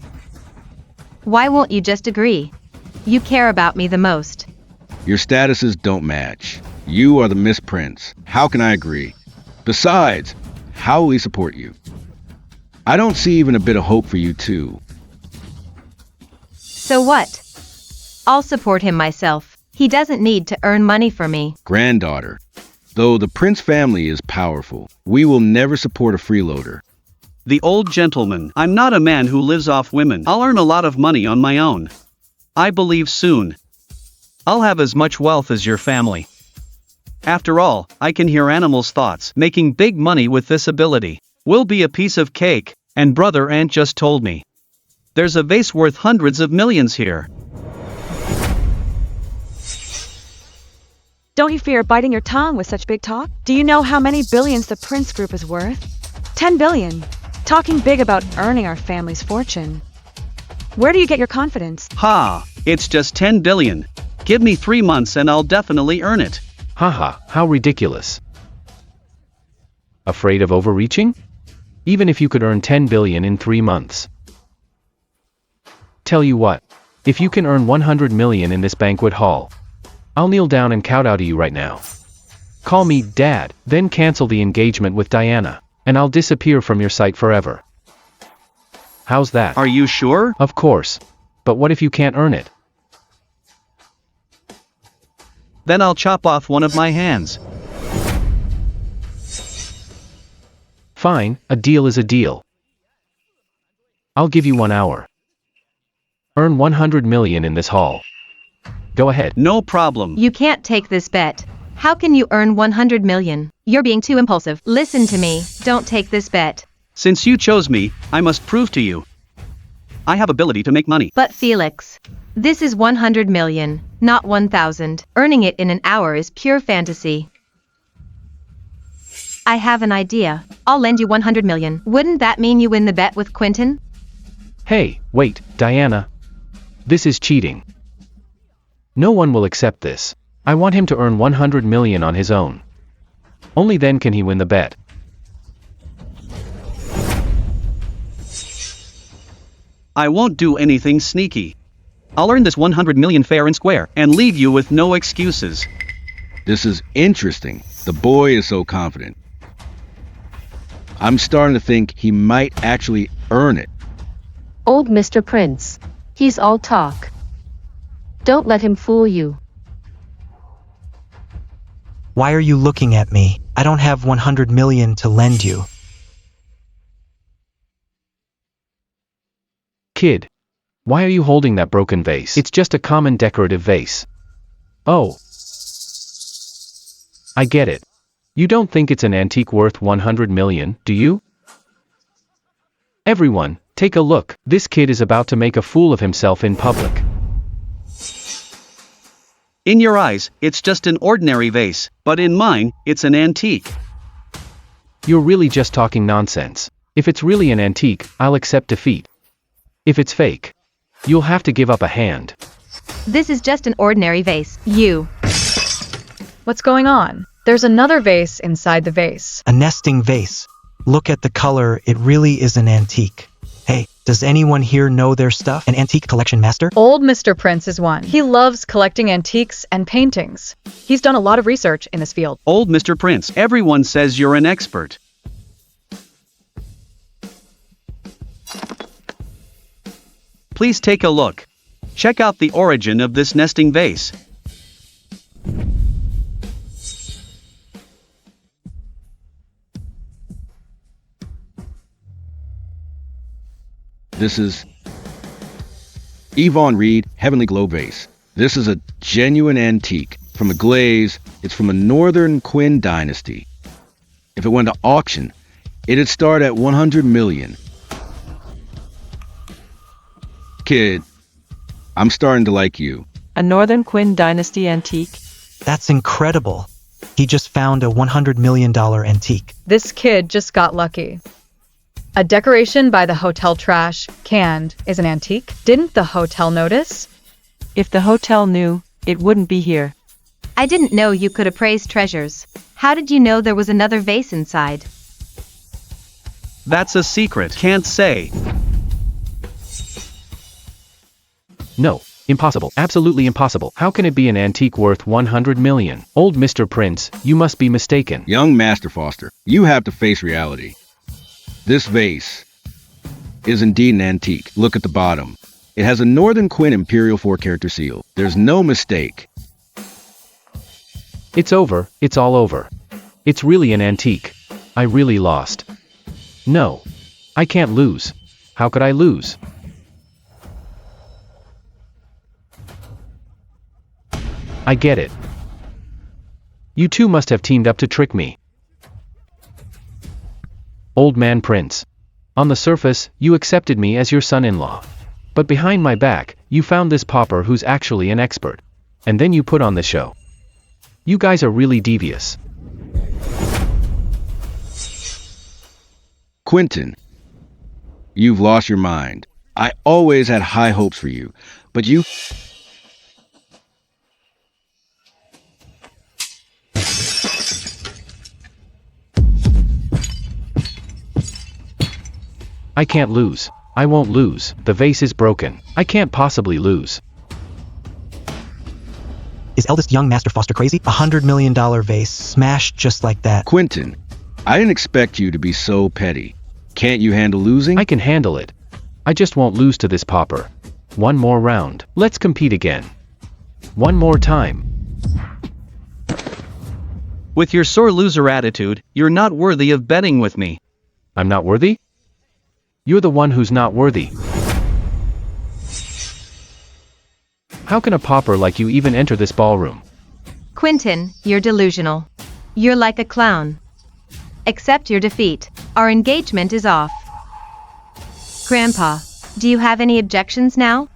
Why won't you just agree? You care about me the most. Your statuses don't match. You are the Miss Prince. How can I agree? Besides, how will he support you? I don't see even a bit of hope for you too. So what? I'll support him myself. He doesn't need to earn money for me. Granddaughter, though the Prince family is powerful, we will never support a freeloader. The old gentleman. I'm not a man who lives off women. I'll earn a lot of money on my own. I believe soon. I'll have as much wealth as your family. After all, I can hear animals' thoughts. Making big money with this ability will be a piece of cake, and Brother Ant just told me. There's a vase worth hundreds of millions here. Don't you fear biting your tongue with such big talk? Do you know how many billions the Prince Group is worth? 10 billion. Talking big about earning our family's fortune. Where do you get your confidence? It's just 10 billion. Give me 3 months and I'll definitely earn it. Haha, how ridiculous. Afraid of overreaching? Even if you could earn 10 billion in 3 months. Tell you what, if you can earn 100 million in this banquet hall, I'll kneel down and kowtow to you right now. Call me Dad, then cancel the engagement with Diana, and I'll disappear from your sight forever. How's that? Are you sure? Of course. But what if you can't earn it? Then I'll chop off one of my hands. Fine, a deal is a deal. I'll give you 1 hour. Earn 100 million in this hall. Go ahead. No problem. You can't take this bet. How can you earn 100 million? You're being too impulsive. Listen to me, don't take this bet. Since you chose me, I must prove to you. I have ability to make money. But Felix, this is 100 million, not 1,000. Earning it in an hour is pure fantasy. I have an idea. I'll lend you 100 million. Wouldn't that mean you win the bet with Quentin? Hey, wait, Diana. This is cheating. No one will accept this. I want him to earn 100 million on his own. Only then can he win the bet. I won't do anything sneaky. I'll earn this 100 million fair and square and leave you with no excuses. This is interesting. The boy is so confident. I'm starting to think he might actually earn it. Old Mr. Prince. He's all talk. Don't let him fool you. Why are you looking at me? I don't have 100 million to lend you. Kid, why are you holding that broken vase? It's just a common decorative vase. Oh. I get it. You don't think it's an antique worth 100 million, do you? Everyone, take a look. This kid is about to make a fool of himself in public. In your eyes, it's just an ordinary vase, but in mine, it's an antique. You're really just talking nonsense. If it's really an antique, I'll accept defeat. If it's fake, you'll have to give up a hand. This is just an ordinary vase. You. What's going on? There's another vase inside the vase. A nesting vase. Look at the color, it really is an antique. Hey, does anyone here know their stuff? An antique collection master? Old Mr. Prince is one. He loves collecting antiques and paintings. He's done a lot of research in this field. Old Mr. Prince, everyone says you're an expert. Please take a look. Check out the origin of this nesting vase. This is Yvonne Reed Heavenly Globe Vase. This is a genuine antique. From the glaze, it's from the Northern Qin dynasty. If it went to auction, it'd start at 100 million. Kid, I'm starting to like you. A Northern Qin dynasty antique? That's incredible. He just found a $100 million antique. This kid just got lucky. A decoration by the hotel trash, canned, is an antique. Didn't the hotel notice? If the hotel knew, it wouldn't be here. I didn't know you could appraise treasures. How did you know there was another vase inside? That's a secret. Can't say. No, impossible. Absolutely impossible. How can it be an antique worth 100 million? Old Mr. Prince, you must be mistaken. Young Master Foster, you have to face reality. This vase is indeed an antique. Look at the bottom. It has a Northern Qin Imperial 4-character seal. There's no mistake. It's over. It's all over. It's really an antique. I really lost. No. I can't lose. How could I lose? I get it. You two must have teamed up to trick me. Old man Prince. On the surface, you accepted me as your son-in-law. But behind my back, you found this pauper who's actually an expert. And then you put on the show. You guys are really devious. Quentin, you've lost your mind. I always had high hopes for you, but you... I can't lose. I won't lose. The vase is broken. I can't possibly lose. Is eldest young Master Foster crazy? $100 million vase smashed just like that. Quentin, I didn't expect you to be so petty. Can't you handle losing? I can handle it. I just won't lose to this pauper. One more round. Let's compete again. One more time. With your sore loser attitude, you're not worthy of betting with me. I'm not worthy? You're the one who's not worthy. How can a pauper like you even enter this ballroom? Quentin, you're delusional. You're like a clown. Accept your defeat. Our engagement is off. Grandpa, do you have any objections now?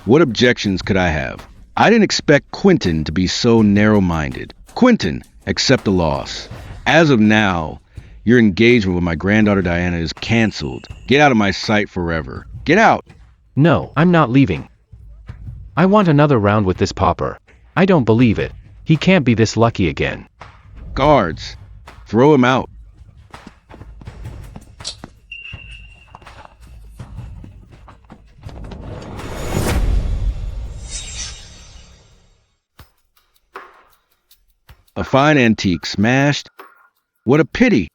What objections could I have? I didn't expect Quentin to be so narrow-minded. Quentin, accept the loss. As of now, your engagement with my granddaughter Diana is cancelled. Get out of my sight forever. Get out! No, I'm not leaving. I want another round with this pauper. I don't believe it. He can't be this lucky again. Guards, throw him out. A fine antique smashed? What a pity.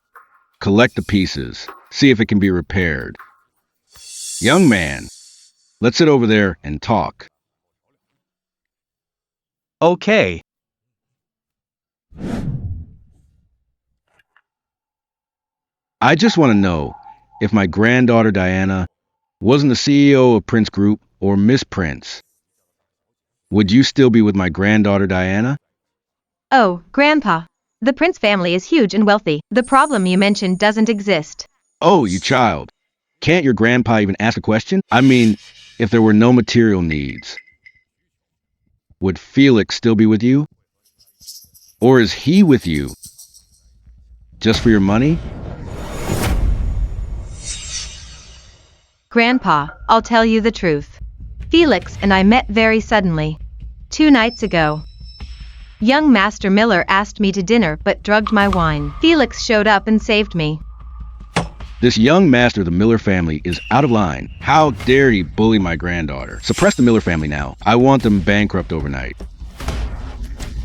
Collect the pieces. See if it can be repaired. Young man, let's sit over there and talk. Okay. I just want to know if my granddaughter Diana wasn't the CEO of Prince Group or Miss Prince. Would you still be with my granddaughter Diana? Oh, Grandpa. The Prince family is huge and wealthy. The problem you mentioned doesn't exist. Oh, you child. Can't your grandpa even ask a question? I mean, if there were no material needs, would Felix still be with you? Or is he with you? Just for your money? Grandpa, I'll tell you the truth. Felix and I met very suddenly. 2 nights ago. Young Master Miller asked me to dinner but drugged my wine. Felix showed up and saved me. This young master of the Miller family is out of line. How dare he bully my granddaughter? Suppress the Miller family now. I want them bankrupt overnight.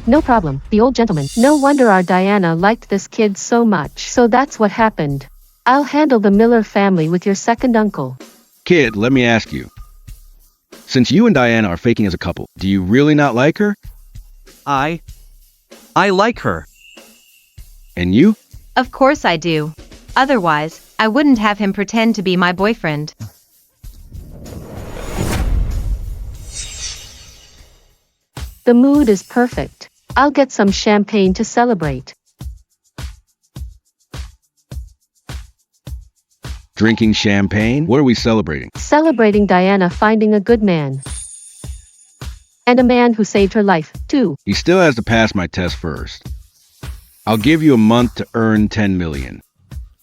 No problem, the old gentleman. No wonder our Diana liked this kid so much. So that's what happened. I'll handle the Miller family with your second uncle. Kid, let me ask you. Since you and Diana are faking as a couple, do you really not like her? I like her. And you? Of course I do. Otherwise, I wouldn't have him pretend to be my boyfriend. The mood is perfect. I'll get some champagne to celebrate. Drinking champagne? What are we celebrating? Celebrating Diana finding a good man. And a man who saved her life, too. He still has to pass my test first. I'll give you a month to earn 10 million.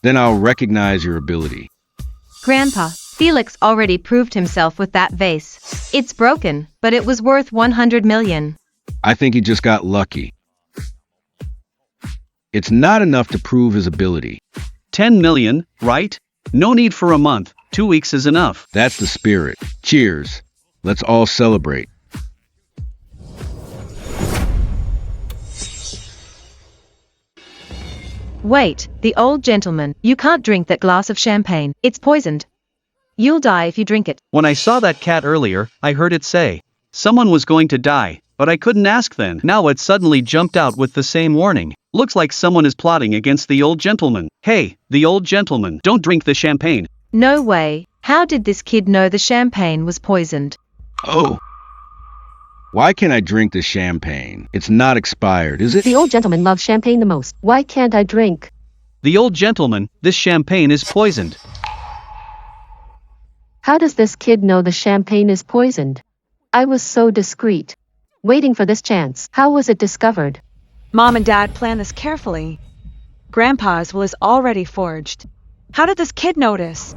Then I'll recognize your ability. Grandpa, Felix already proved himself with that vase. It's broken, but it was worth 100 million. I think he just got lucky. It's not enough to prove his ability. 10 million, right? No need for a month. 2 weeks is enough. That's the spirit. Cheers. Let's all celebrate. Wait, the old gentleman, you can't drink that glass of champagne. It's poisoned. You'll die if you drink it. When I saw that cat earlier, I heard it say someone was going to die, but I couldn't ask then. Now it suddenly jumped out with the same warning. Looks like someone is plotting against the old gentleman. Hey, the old gentleman, don't drink the champagne. No way. How did this kid know the champagne was poisoned? Oh. Why can't I drink this champagne? It's not expired, is it? The old gentleman loves champagne the most. Why can't I drink? The old gentleman, this champagne is poisoned. How does this kid know the champagne is poisoned? I was so discreet, waiting for this chance. How was it discovered? Mom and Dad planned this carefully. Grandpa's will is already forged. How did this kid notice?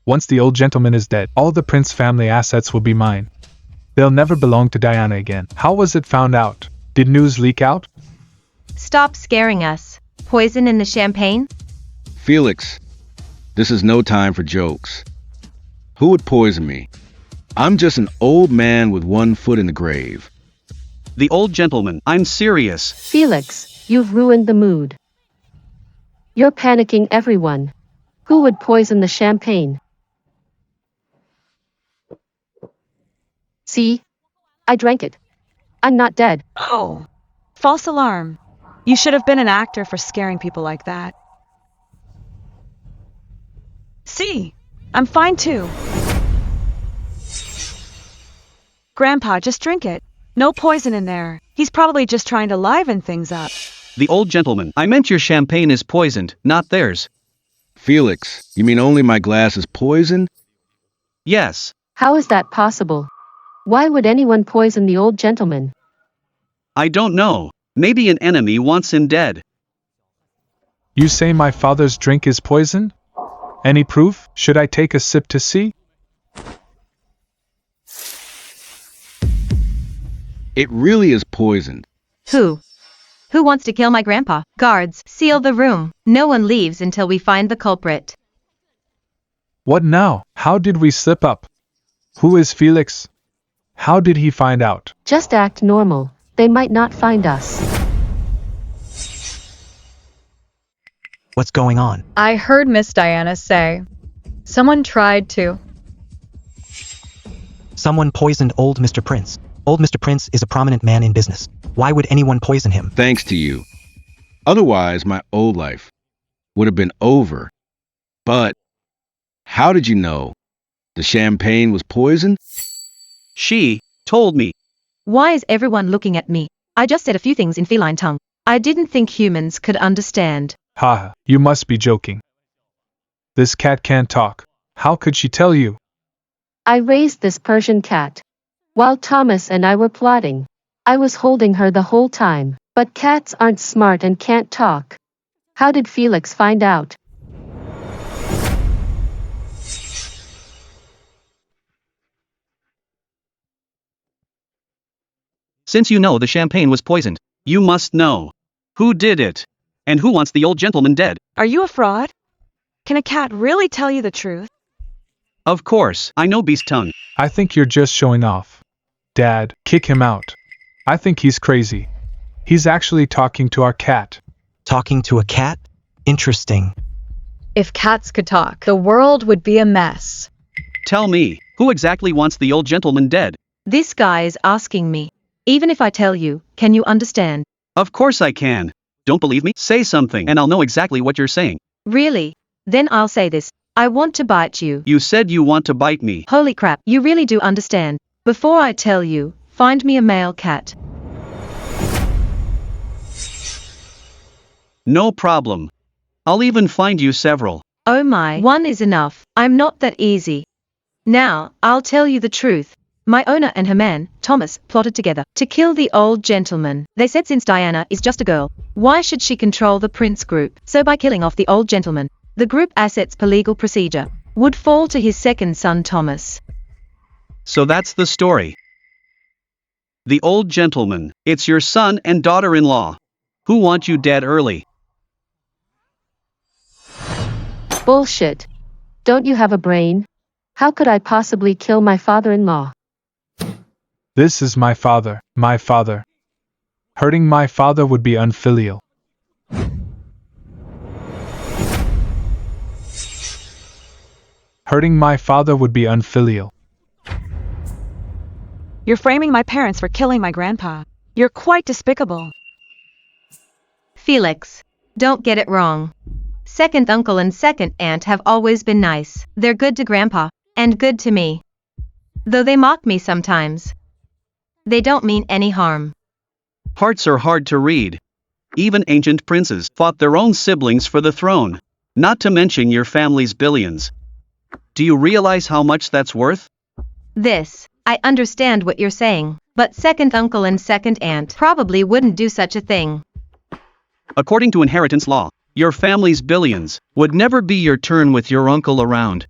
Once the old gentleman is dead, all the Prince family assets will be mine. They'll never belong to Diana again. How was it found out? Did news leak out? Stop scaring us. Poison in the champagne? Felix, this is no time for jokes. Who would poison me? I'm just an old man with one foot in the grave. The old gentleman, I'm serious. Felix, you've ruined the mood. You're panicking everyone. Who would poison the champagne? See? I drank it. I'm not dead. Oh, false alarm. You should have been an actor for scaring people like that. See, I'm fine too. Grandpa, just drink it. No poison in there. He's probably just trying to liven things up. The old gentleman, I meant your champagne is poisoned, not theirs. Felix, you mean only my glass is poisoned? Yes. How is that possible? Why would anyone poison the old gentleman? I don't know. Maybe an enemy wants him dead. You say my father's drink is poison? Any proof? Should I take a sip to see? It really is poisoned. Who? Who wants to kill my grandpa? Guards, seal the room. No one leaves until we find the culprit. What now? How did we slip up? Who is Felix? How did he find out? Just act normal. They might not find us. What's going on? I heard Miss Diana say someone tried to. Someone poisoned old Mr. Prince. Old Mr. Prince is a prominent man in business. Why would anyone poison him? Thanks to you. Otherwise, my old life would have been over. But how did you know? The champagne was poisoned? She told me. Why is everyone looking at me? I just said a few things in feline tongue. I didn't think humans could understand. Haha, you must be joking. This cat can't talk. How could she tell you? I raised this Persian cat. While Thomas and I were plotting, I was holding her the whole time. But cats aren't smart and can't talk. How did Felix find out? Since you know the champagne was poisoned, you must know who did it and who wants the old gentleman dead. Are you a fraud? Can a cat really tell you the truth? Of course, I know beast tongue. I think you're just showing off. Dad, kick him out. I think he's crazy. He's actually talking to our cat. Talking to a cat? Interesting. If cats could talk, the world would be a mess. Tell me, who exactly wants the old gentleman dead? This guy is asking me. Even if I tell you, can you understand? Of course I can. Don't believe me? Say something and I'll know exactly what you're saying. Really? Then I'll say this. I want to bite you. You said you want to bite me. Holy crap, you really do understand. Before I tell you, find me a male cat. No problem. I'll even find you several. Oh my, one is enough. I'm not that easy. Now, I'll tell you the truth. My owner and her man, Thomas, plotted together to kill the old gentleman. They said since Diana is just a girl, why should she control the Prince group? So by killing off the old gentleman, the group assets per legal procedure would fall to his second son Thomas. So that's the story. The old gentleman, it's your son and daughter-in-law, who want you dead early. Bullshit. Don't you have a brain? How could I possibly kill my father-in-law? This is my father, my father. Hurting my father would be unfilial. Hurting my father would be unfilial. You're framing my parents for killing my grandpa. You're quite despicable. Felix, don't get it wrong. Second uncle and second aunt have always been nice. They're good to grandpa, and good to me. Though they mock me sometimes. They don't mean any harm. Hearts are hard to read. Even ancient princes fought their own siblings for the throne, not to mention your family's billions. Do you realize how much that's worth? I understand what you're saying, but second uncle and second aunt probably wouldn't do such a thing. According to inheritance law, your family's billions would never be your turn with your uncle around.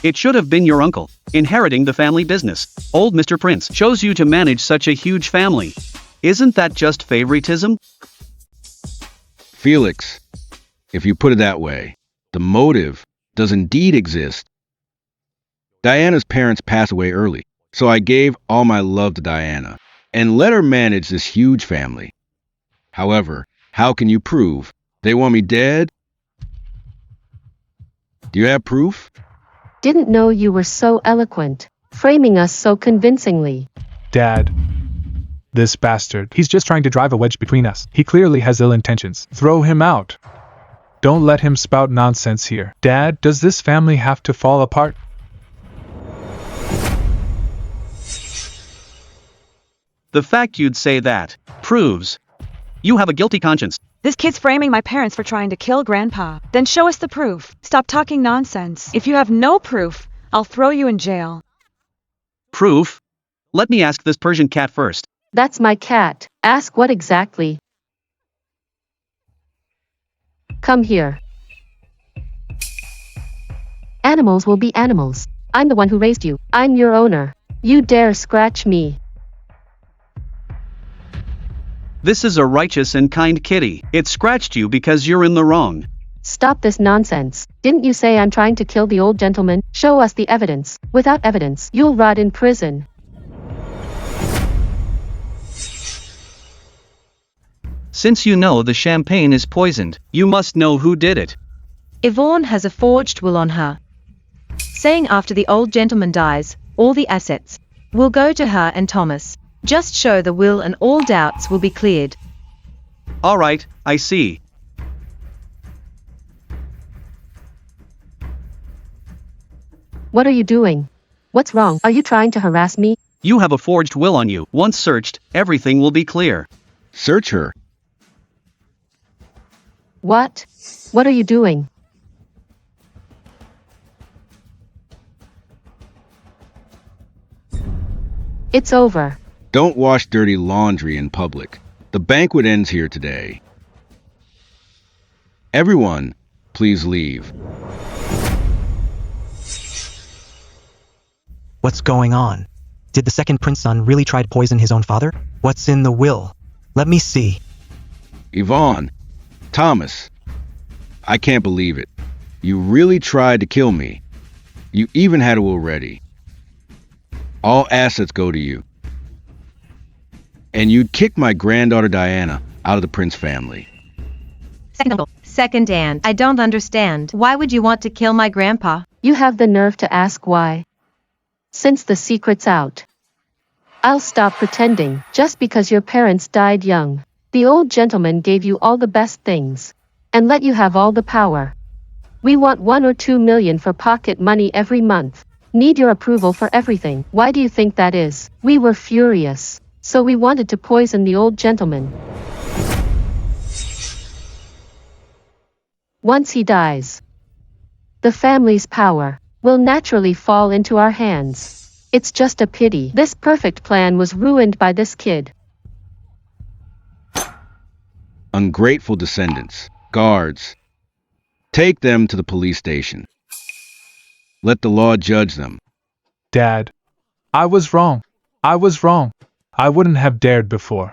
It should have been your uncle, inheriting the family business. Old Mr. Prince chose you to manage such a huge family. Isn't that just favoritism? Felix, if you put it that way, the motive does indeed exist. Diana's parents passed away early, so I gave all my love to Diana and let her manage this huge family. However, how can you prove they want me dead? Do you have proof? Didn't know you were so eloquent, framing us so convincingly. Dad. This bastard. He's just trying to drive a wedge between us. He clearly has ill intentions. Throw him out. Don't let him spout nonsense here. Dad, does this family have to fall apart? The fact you'd say that proves you have a guilty conscience. This kid's framing my parents for trying to kill Grandpa. Then show us the proof. Stop talking nonsense. If you have no proof, I'll throw you in jail. Proof? Let me ask this Persian cat first. That's my cat. Ask what exactly? Come here. Animals will be animals. I'm the one who raised you. I'm your owner. You dare scratch me. This is a righteous and kind kitty. It scratched you because you're in the wrong. Stop this nonsense. Didn't you say I'm trying to kill the old gentleman? Show us the evidence. Without evidence, you'll rot in prison. Since you know the champagne is poisoned, you must know who did it. Yvonne has a forged will on her, saying after the old gentleman dies, all the assets will go to her and Thomas. Just show the will and all doubts will be cleared. All right, I see. What are you doing? What's wrong? Are you trying to harass me? You have a forged will on you. Once searched, everything will be clear. Search her. What? What are you doing? It's over. Don't wash dirty laundry in public. The banquet ends here today. Everyone, please leave. What's going on? Did the second prince's son really try to poison his own father? What's in the will? Let me see. Yvonne, Thomas, I can't believe it. You really tried to kill me. You even had a will ready. All assets go to you. And you'd kick my granddaughter Diana out of the Prince family. Second uncle. Second aunt. I don't understand. Why would you want to kill my grandpa? You have the nerve to ask why. Since the secret's out, I'll stop pretending. Just because your parents died young, the old gentleman gave you all the best things and let you have all the power. We want 1 or 2 million for pocket money every month. Need your approval for everything. Why do you think that is? We were furious, so we wanted to poison the old gentleman. Once he dies, the family's power will naturally fall into our hands. It's just a pity this perfect plan was ruined by this kid. Ungrateful descendants. Guards. Take them to the police station. Let the law judge them. Dad, I was wrong. I was wrong. I wouldn't have dared before.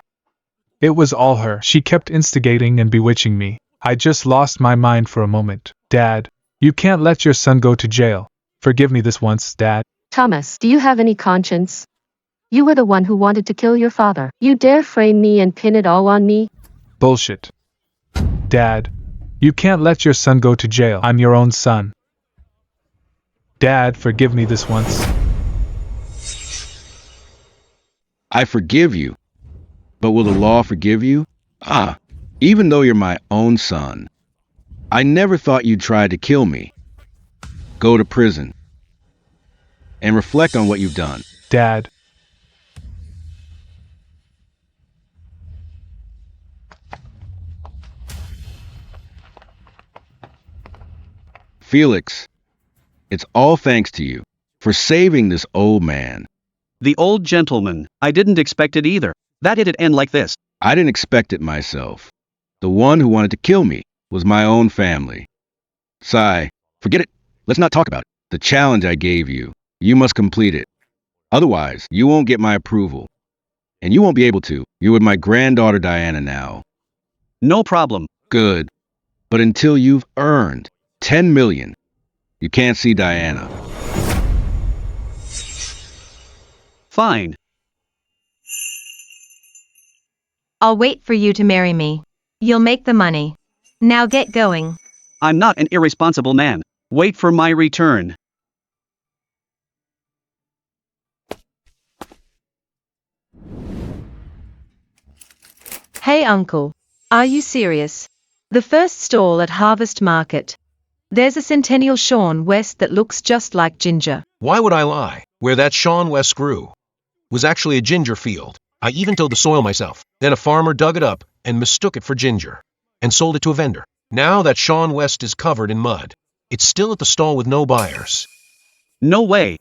It was all her. She kept instigating and bewitching me. I just lost my mind for a moment. Dad, you can't let your son go to jail. Forgive me this once, Dad. Thomas, do you have any conscience? You were the one who wanted to kill your father. You dare frame me and pin it all on me? Bullshit. Dad, you can't let your son go to jail. I'm your own son. Dad, forgive me this once. I forgive you. But will the law forgive you? Even though you're my own son. I never thought you'd try to kill me. Go to prison. And reflect on what you've done. Dad. Felix, it's all thanks to you for saving this old man. The old gentleman. I didn't expect it either. That it'd end like this. I didn't expect it myself. The one who wanted to kill me was my own family. Sigh, forget it. Let's not talk about it. The challenge I gave you, you must complete it. Otherwise, you won't get my approval. And you won't be able to. You're with my granddaughter Diana now. No problem. Good. But until you've earned 10 million, you can't see Diana. Fine. I'll wait for you to marry me. You'll make the money. Now get going. I'm not an irresponsible man. Wait for my return. Hey uncle, are you serious? The first stall at Harvest Market. There's a Centennial Sean West that looks just like ginger. Why would I lie? Where that Sean West grew was actually a ginger field. I even tilled the soil myself. Then a farmer dug it up and mistook it for ginger and sold it to a vendor. Now that Sean West is covered in mud, it's still at the stall with no buyers. No way.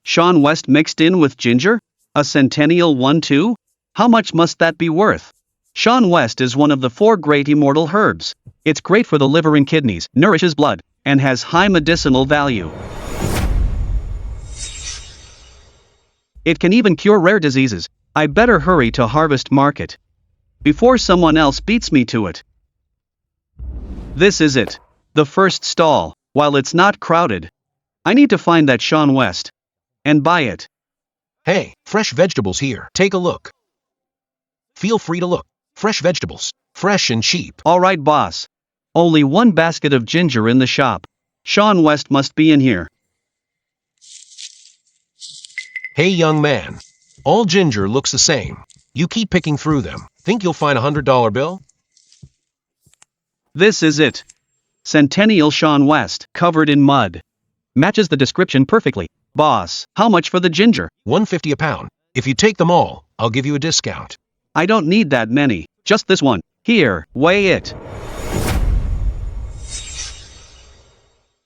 Sean West mixed in with ginger? A Centennial one too? How much must that be worth? Sean West is one of the 4 great immortal herbs. It's great for the liver and kidneys, nourishes blood, and has high medicinal value. It can even cure rare diseases. I better hurry to Harvest Market before someone else beats me to it. This is it. The first stall, while it's not crowded. I need to find that Sean West. And buy it. Hey, fresh vegetables here. Take a look. Feel free to look. Fresh vegetables. Fresh and cheap. Alright, boss. Only one basket of ginger in the shop. Sean West must be in here. Hey, young man. All ginger looks the same. You keep picking through them. Think you'll find a $100 bill? This is it. Centennial Sean West, covered in mud. Matches the description perfectly. Boss, how much for the ginger? $1.50 a pound. If you take them all, I'll give you a discount. I don't need that many. Just this one. Here, weigh it.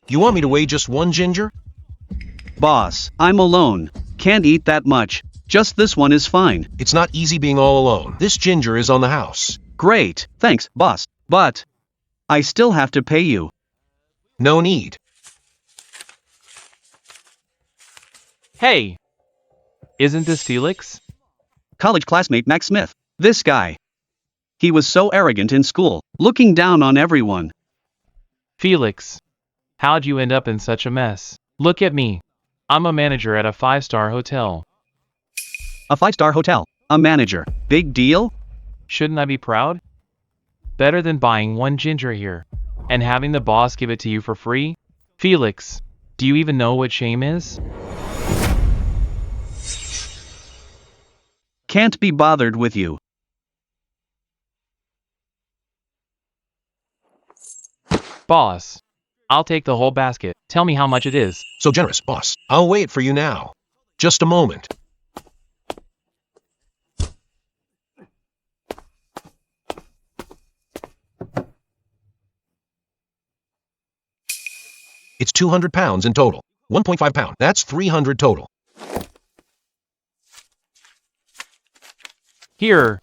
You want me to weigh just one ginger? Boss, I'm alone. Can't eat that much. Just this one is fine. It's not easy being all alone. This ginger is on the house. Great, thanks, boss. But I still have to pay you. No need. Hey! Isn't this Felix? College classmate Max Smith. This guy. He was so arrogant in school, looking down on everyone. Felix. How'd you end up in such a mess? Look at me. I'm a manager at a 5-star hotel. A 5-star hotel. A manager. Big deal? Shouldn't I be proud? Better than buying one ginger here and having the boss give it to you for free? Felix, do you even know what shame is? Can't be bothered with you. Boss, I'll take the whole basket. Tell me how much it is. So generous, boss. I'll weigh it for you now. Just a moment. It's 200 pounds in total. 1.5 pound. That's 300 total. Here.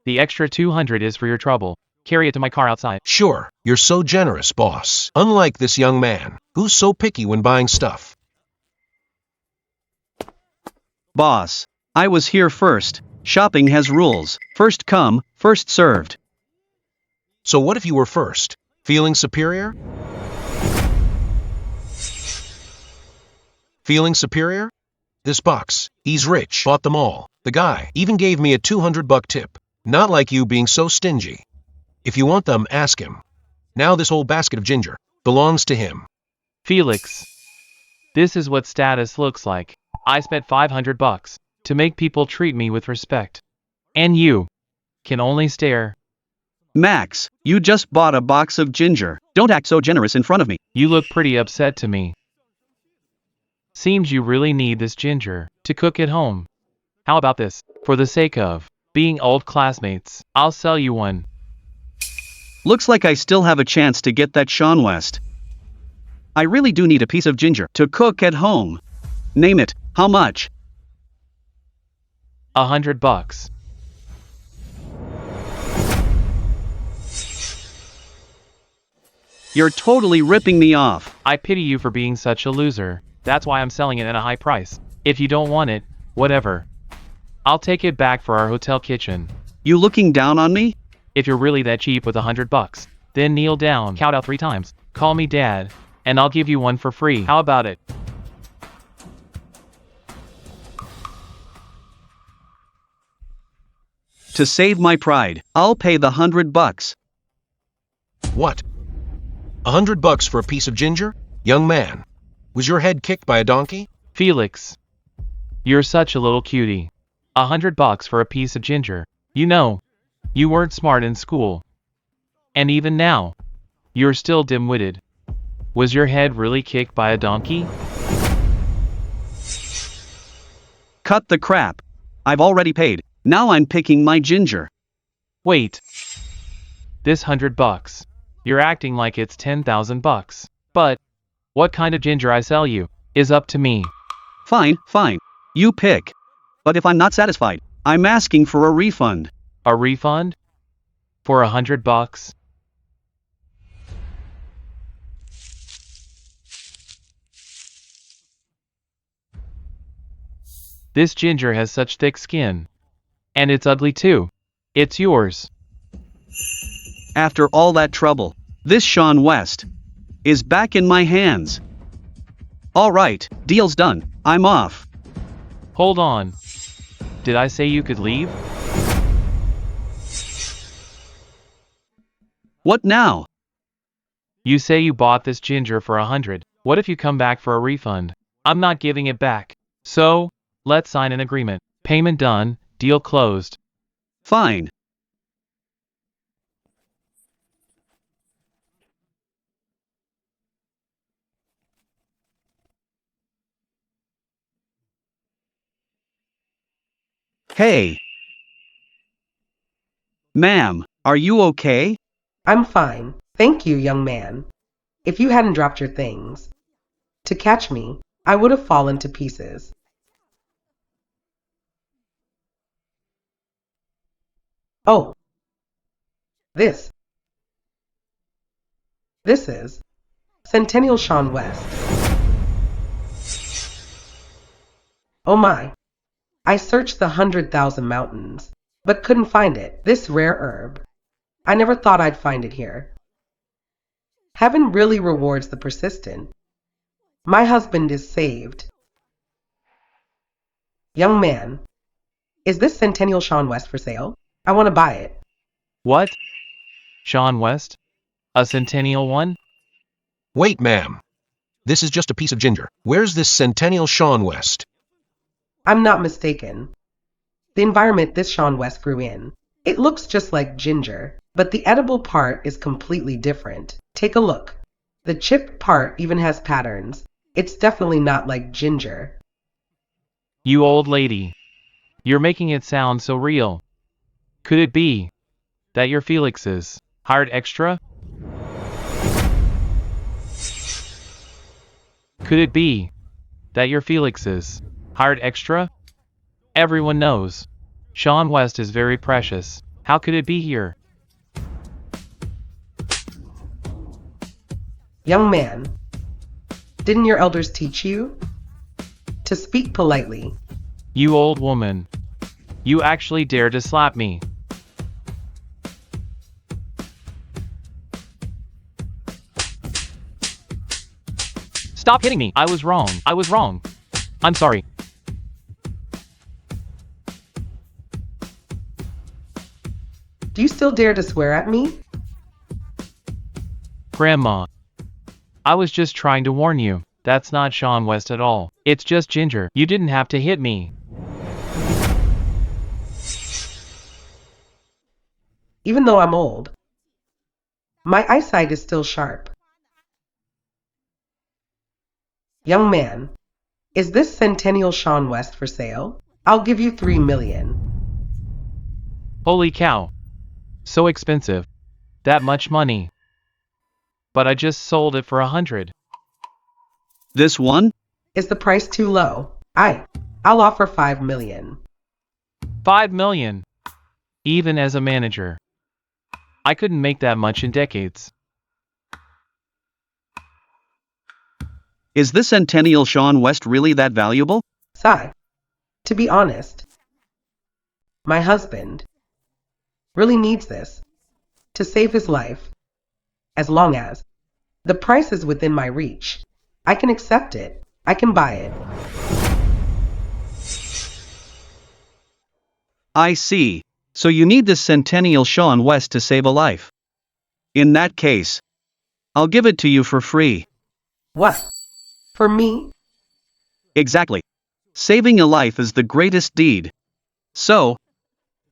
The extra 200 is for your trouble. Carry it to my car outside. Sure, you're so generous, boss. Unlike this young man, who's so picky when buying stuff. Boss, I was here first. Shopping has rules. First come, first served. So what if you were first? Feeling superior? Feeling superior? This box, he's rich, bought them all. The guy even gave me a $200 tip. Not like you being so stingy. If you want them, ask him. Now this whole basket of ginger belongs to him. Felix. This is what status looks like. I spent $500 to make people treat me with respect. And you can only stare. Max, you just bought a box of ginger. Don't act so generous in front of me. You look pretty upset to me. Seems you really need this ginger to cook at home. How about this? For the sake of being old classmates, I'll sell you one. Looks like I still have a chance to get that Sean West. I really do need a piece of ginger to cook at home. Name it. How much? $100. You're totally ripping me off. I pity you for being such a loser. That's why I'm selling it at a high price. If you don't want it, whatever. I'll take it back for our hotel kitchen. You looking down on me? If you're really that cheap with $100, then kneel down, count out 3 times, call me dad, and I'll give you one for free. How about it? To save my pride, I'll pay the $100. What? $100 for a piece of ginger? Young man, was your head kicked by a donkey? Felix, you're such a little cutie. $100 for a piece of ginger. You know, you weren't smart in school. And even now, you're still dim-witted. Was your head really kicked by a donkey? Cut the crap. I've already paid. Now I'm picking my ginger. Wait. This $100. You're acting like it's $10,000. But what kind of ginger I sell you is up to me. Fine, fine. You pick. But if I'm not satisfied, I'm asking for a refund. A refund? For $100? This ginger has such thick skin. And it's ugly too. It's yours. After all that trouble, This Sean West is back in my hands. Alright, deal's done. I'm off. Hold on. Did I say you could leave? What now? You say you bought this ginger for 100. What if you come back for a refund? I'm not giving it back. So, let's sign an agreement. Payment done, deal closed. Fine. Hey. Ma'am, are you okay? I'm fine. Thank you, young man. If you hadn't dropped your things to catch me, I would have fallen to pieces. Oh. This is Centennial Sean West. Oh my. I searched the 100,000 mountains, but couldn't find it. This rare herb. I never thought I'd find it here. Heaven really rewards the persistent. My husband is saved. Young man, is this Centennial Sean West for sale? I want to buy it. What? Sean West? A centennial one? Wait, ma'am. This is just a piece of ginger. Where's this Centennial Sean West? I'm not mistaken. The environment this Sean West grew in, it looks just like ginger, but the edible part is completely different. Take a look. The chipped part even has patterns. It's definitely not like ginger. You old lady. You're making it sound so real. Could it be that you're Felix's hired extra? Could it be that you're Felix's hired extra? Everyone knows Sean West is very precious. How could it be here? Young man, didn't your elders teach you to speak politely? You old woman. You actually dare to slap me. Stop hitting me. I was wrong. I was wrong. I'm sorry. Do you still dare to swear at me? Grandma. I was just trying to warn you. That's not Sean West at all. It's just ginger. You didn't have to hit me. Even though I'm old, my eyesight is still sharp. Young man, is this Centennial Sean West for sale? I'll give you 3 million. Holy cow. So expensive. That much money. But I just sold it for 100. This one? Is the price too low? I'll offer 5 million. 5 million. Even as a manager. I couldn't make that much in decades. Is this Centennial Sean West really that valuable? Sigh. To be honest, my husband really needs this to save his life. As long as the price is within my reach, I can accept it. I can buy it. I see. So you need this Centennial Sean West to save a life. In that case, I'll give it to you for free. What? For me? Exactly. Saving a life is the greatest deed. So,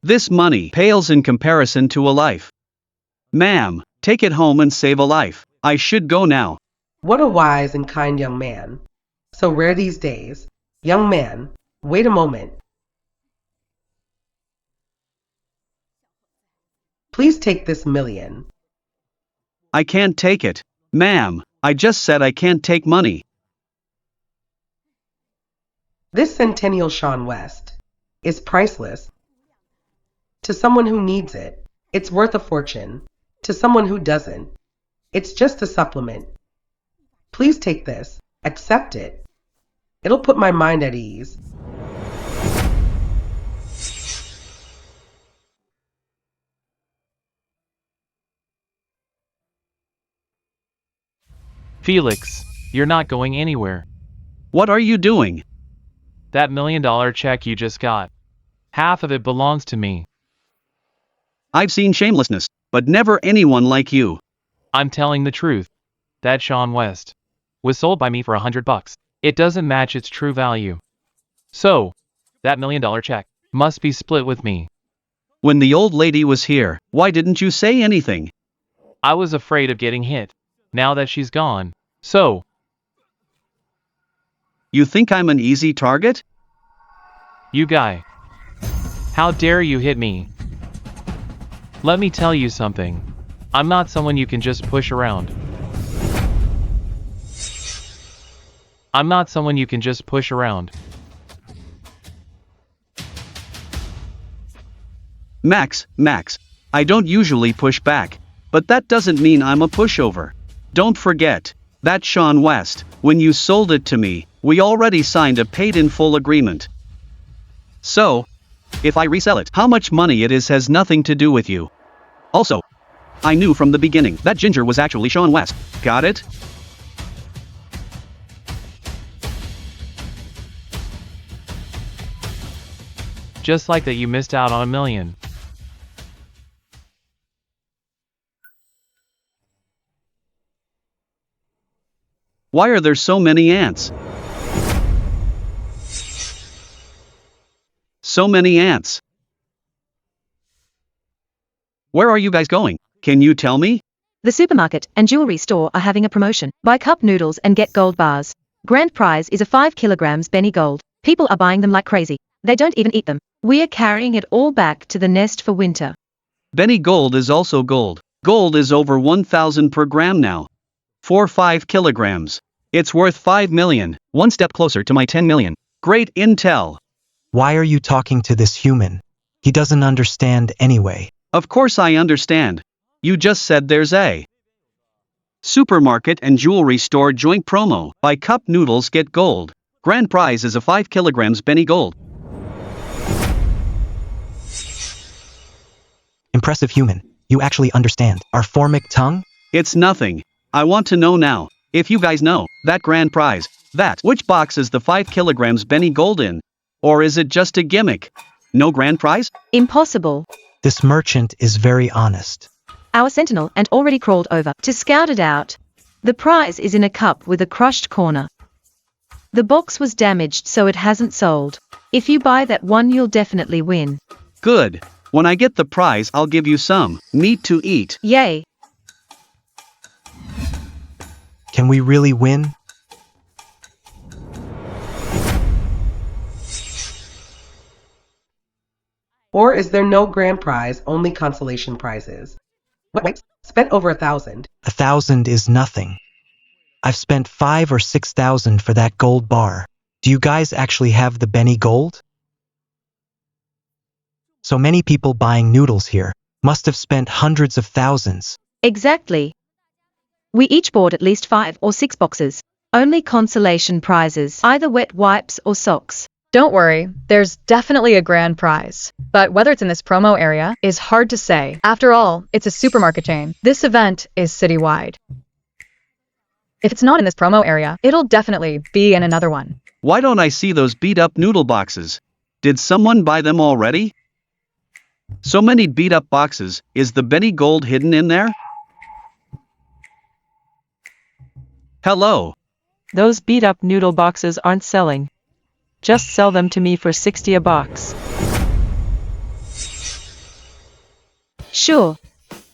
this money pales in comparison to a life. Ma'am, take it home and save a life. I should go now. What a wise and kind young man. So rare these days. Young man, wait a moment. Please take this million. I can't take it. Ma'am, I just said I can't take money. This Centennial Sean West is priceless. To someone who needs it, it's worth a fortune. To someone who doesn't, it's just a supplement. Please take this. Accept it. It'll put my mind at ease. Felix, you're not going anywhere. What are you doing? That $1 million check you just got. Half of it belongs to me. I've seen shamelessness, but never anyone like you. I'm telling the truth. That Sean West was sold by me for $100. It doesn't match its true value. So, that $1 million check must be split with me. When the old lady was here, why didn't you say anything? I was afraid of getting hit. Now that she's gone. So, you think I'm an easy target? You guy. How dare you hit me? Let me tell you something. I'm not someone you can just push around. I'm not someone you can just push around. Max, I don't usually push back, but that doesn't mean I'm a pushover. Don't forget, that Sean West, when you sold it to me, we already signed a paid-in-full agreement. So, if I resell it, how much money it is has nothing to do with you. Also, I knew from the beginning that Ginger was actually Sean West. Got it? Just like that you missed out on $1 million. Why are there so many ants? So many ants. Where are you guys going? Can you tell me? The supermarket and jewelry store are having a promotion. Buy cup noodles and get gold bars. Grand prize is a 5 kilograms Benny Gold. People are buying them like crazy. They don't even eat them. We are carrying it all back to the nest for winter. Benny Gold is also gold. Gold is over 1,000 per gram now. For 5 kilograms. It's worth 5 million. One step closer to my 10 million. Great intel. Why are you talking to this human? He doesn't understand anyway. Of course I understand. You just said there's a supermarket and jewelry store joint promo. Buy cup noodles get gold. Grand prize is a 5 kilograms Benny Gold. Impressive human. You actually understand our formic tongue? It's nothing. I want to know now, if you guys know, that grand prize, which box is the 5 kilograms Benny Gold in? Or is it just a gimmick? No grand prize? Impossible. This merchant is very honest. Our sentinel and already crawled over to scout it out. The prize is in a cup with a crushed corner. The box was damaged so it hasn't sold. If you buy that one you'll definitely win. Good. When I get the prize I'll give you some meat to eat. Yay. Can we really win? Or is there no grand prize, only consolation prizes? Wait, spent over 1,000. 1,000 is nothing. I've spent 5,000 or 6,000 for that gold bar. Do you guys actually have the Benny Gold? So many people buying noodles here must have spent hundreds of thousands. Exactly. We each bought at least 5 or 6 boxes. Only consolation prizes, either wet wipes or socks. Don't worry, there's definitely a grand prize. But whether it's in this promo area is hard to say. After all, it's a supermarket chain. This event is citywide. If it's not in this promo area, it'll definitely be in another one. Why don't I see those beat-up noodle boxes? Did someone buy them already? So many beat-up boxes, is the Benny Gold hidden in there? Hello. Those beat-up noodle boxes aren't selling. Just sell them to me for 60 a box. Sure.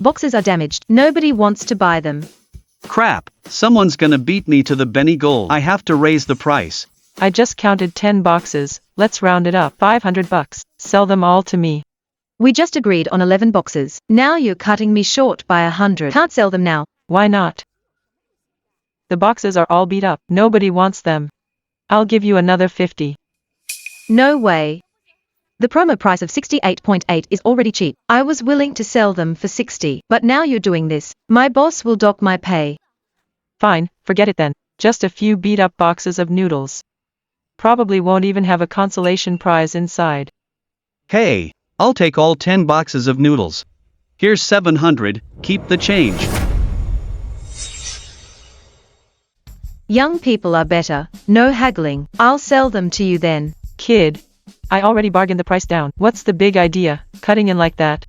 Boxes are damaged. Nobody wants to buy them. Crap, someone's gonna beat me to the Benny Gold. I have to raise the price. I just counted 10 boxes. Let's round it up. 500 bucks. Sell them all to me. We just agreed on 11 boxes. Now you're cutting me short by 100. Can't sell them now. Why not? The boxes are all beat up. Nobody wants them. I'll give you another 50. No way. The promo price of 68.8 is already cheap. I was willing to sell them for 60, but now you're doing this. My boss will dock my pay. Fine, forget it then. Just a few beat-up boxes of noodles. Probably won't even have a consolation prize inside. Hey, I'll take all 10 boxes of noodles. Here's 700, keep the change. Young people are better, no haggling. I'll sell them to you then. Kid. I already bargained the price down. What's the big idea, cutting in like that?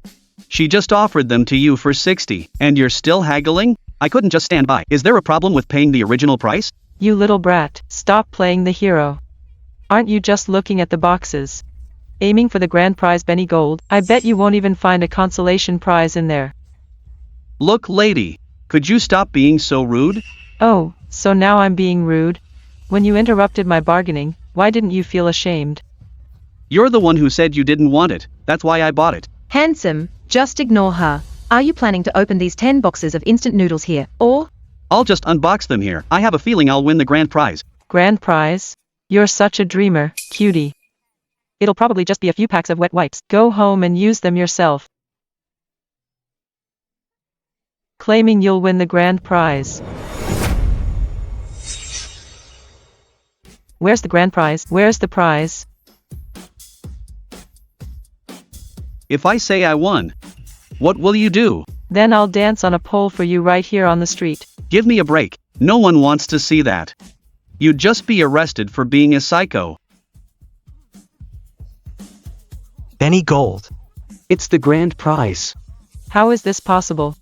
She just offered them to you for 60, and you're still haggling? I couldn't just stand by. Is there a problem with paying the original price? You little brat, stop playing the hero. Aren't you just looking at the boxes? Aiming for the grand prize Benny Gold? I bet you won't even find a consolation prize in there. Look, lady, could you stop being so rude? Oh, so now I'm being rude? When you interrupted my bargaining, why didn't you feel ashamed? You're the one who said you didn't want it, that's why I bought it. Handsome, just ignore her. Are you planning to open these 10 boxes of instant noodles here, or? I'll just unbox them here. I have a feeling I'll win the grand prize. Grand prize? You're such a dreamer, cutie. It'll probably just be a few packs of wet wipes. Go home and use them yourself. Claiming you'll win the grand prize. Where's the grand prize? Where's the prize? If I say I won, what will you do? Then I'll dance on a pole for you right here on the street. Give me a break. No one wants to see that. You'd just be arrested for being a psycho. Benny Gold. It's the grand prize. How is this possible?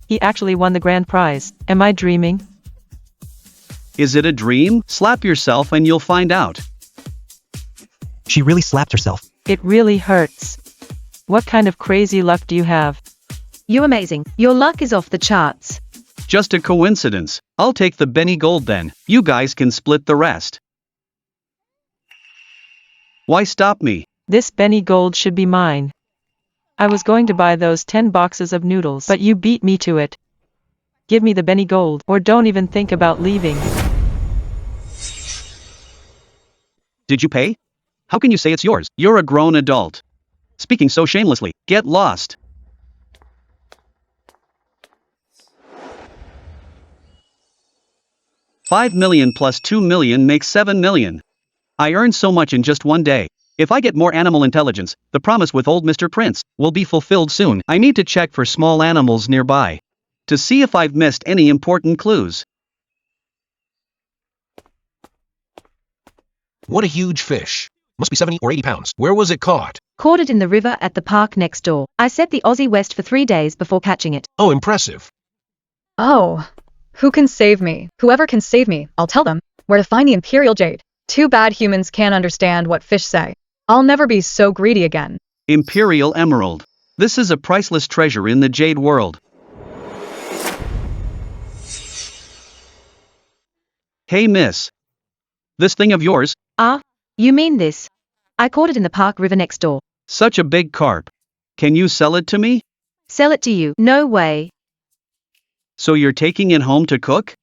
He actually won the grand prize. Am I dreaming? Is it a dream? Slap yourself and you'll find out. She really slapped herself. It really hurts. What kind of crazy luck do you have? You're amazing. Your luck is off the charts. Just a coincidence. I'll take the Benny Gold then. You guys can split the rest. Why stop me? This Benny Gold should be mine. I was going to buy those 10 boxes of noodles, but you beat me to it. Give me the Benny Gold, or don't even think about leaving. Did you pay? How can you say it's yours? You're a grown adult. Speaking so shamelessly. Get lost. $5 million plus $2 million makes $7 million. I earned so much in just one day. If I get more animal intelligence, the promise with old Mr. Prince will be fulfilled soon. I need to check for small animals nearby to see if I've missed any important clues. What a huge fish. Must be 70 or 80 pounds. Where was it caught? Caught it in the river at the park next door. I set the Aussie West for 3 days before catching it. Oh, impressive. Oh, who can save me? Whoever can save me, I'll tell them where to find the Imperial Jade. Too bad humans can't understand what fish say. I'll never be so greedy again. Imperial Emerald. This is a priceless treasure in the jade world. Hey miss. This thing of yours? Ah, you mean this? I caught it in the park river next door. Such a big carp. Can you sell it to me? Sell it to you? No way. So you're taking it home to cook?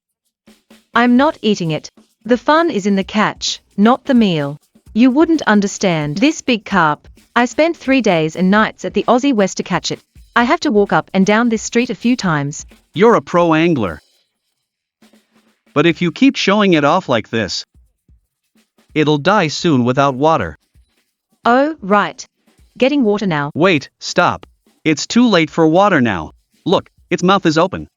I'm not eating it. The fun is in the catch, not the meal. You wouldn't understand. This big carp. I spent 3 days and nights at the Aussie West to catch it. I have to walk up and down this street a few times. You're a pro angler. But if you keep showing it off like this, it'll die soon without water. Oh, right. Getting water now. Wait, stop. It's too late for water now. Look, its mouth is open.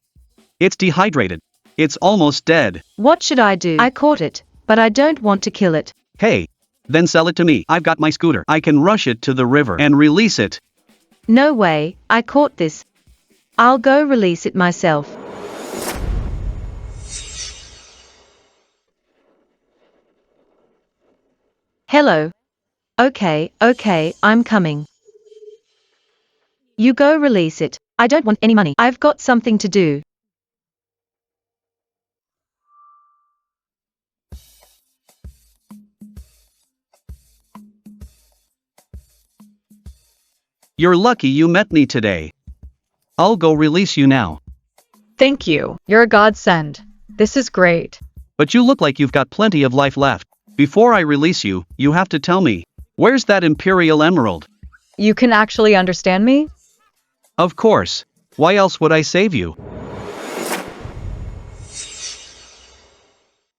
It's dehydrated. It's almost dead. What should I do? I caught it, but I don't want to kill it. Hey, then sell it to me. I've got my scooter. I can rush it to the river and release it. No way, I caught this. I'll go release it myself. Hello. Okay, I'm coming. You go release it. I don't want any money. I've got something to do. You're lucky you met me today. I'll go release you now. Thank you. You're a godsend. This is great. But you look like you've got plenty of life left. Before I release you, you have to tell me, where's that Imperial Emerald? You can actually understand me? Of course. Why else would I save you?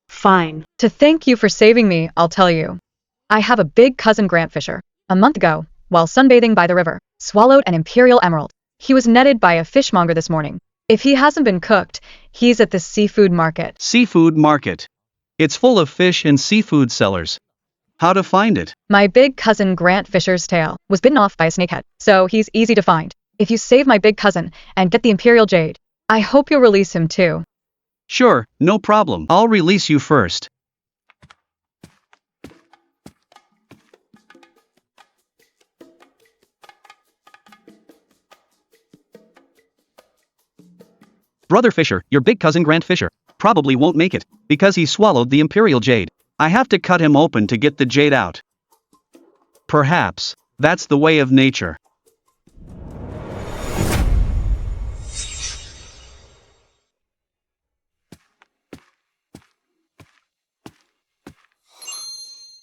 Fine. To thank you for saving me, I'll tell you. I have a big cousin Grant Fisher. A month ago, while sunbathing by the river, swallowed an Imperial Emerald. He was netted by a fishmonger this morning. If he hasn't been cooked, he's at the seafood market. Seafood market. It's full of fish and seafood sellers. How to find it? My big cousin Grant Fisher's tail was bitten off by a snakehead, so he's easy to find. If you save my big cousin and get the Imperial Jade, I hope you'll release him too. Sure, no problem. I'll release you first. Brother Fisher, your big cousin Grant Fisher, probably won't make it, because he swallowed the Imperial Jade. I have to cut him open to get the jade out. Perhaps, that's the way of nature.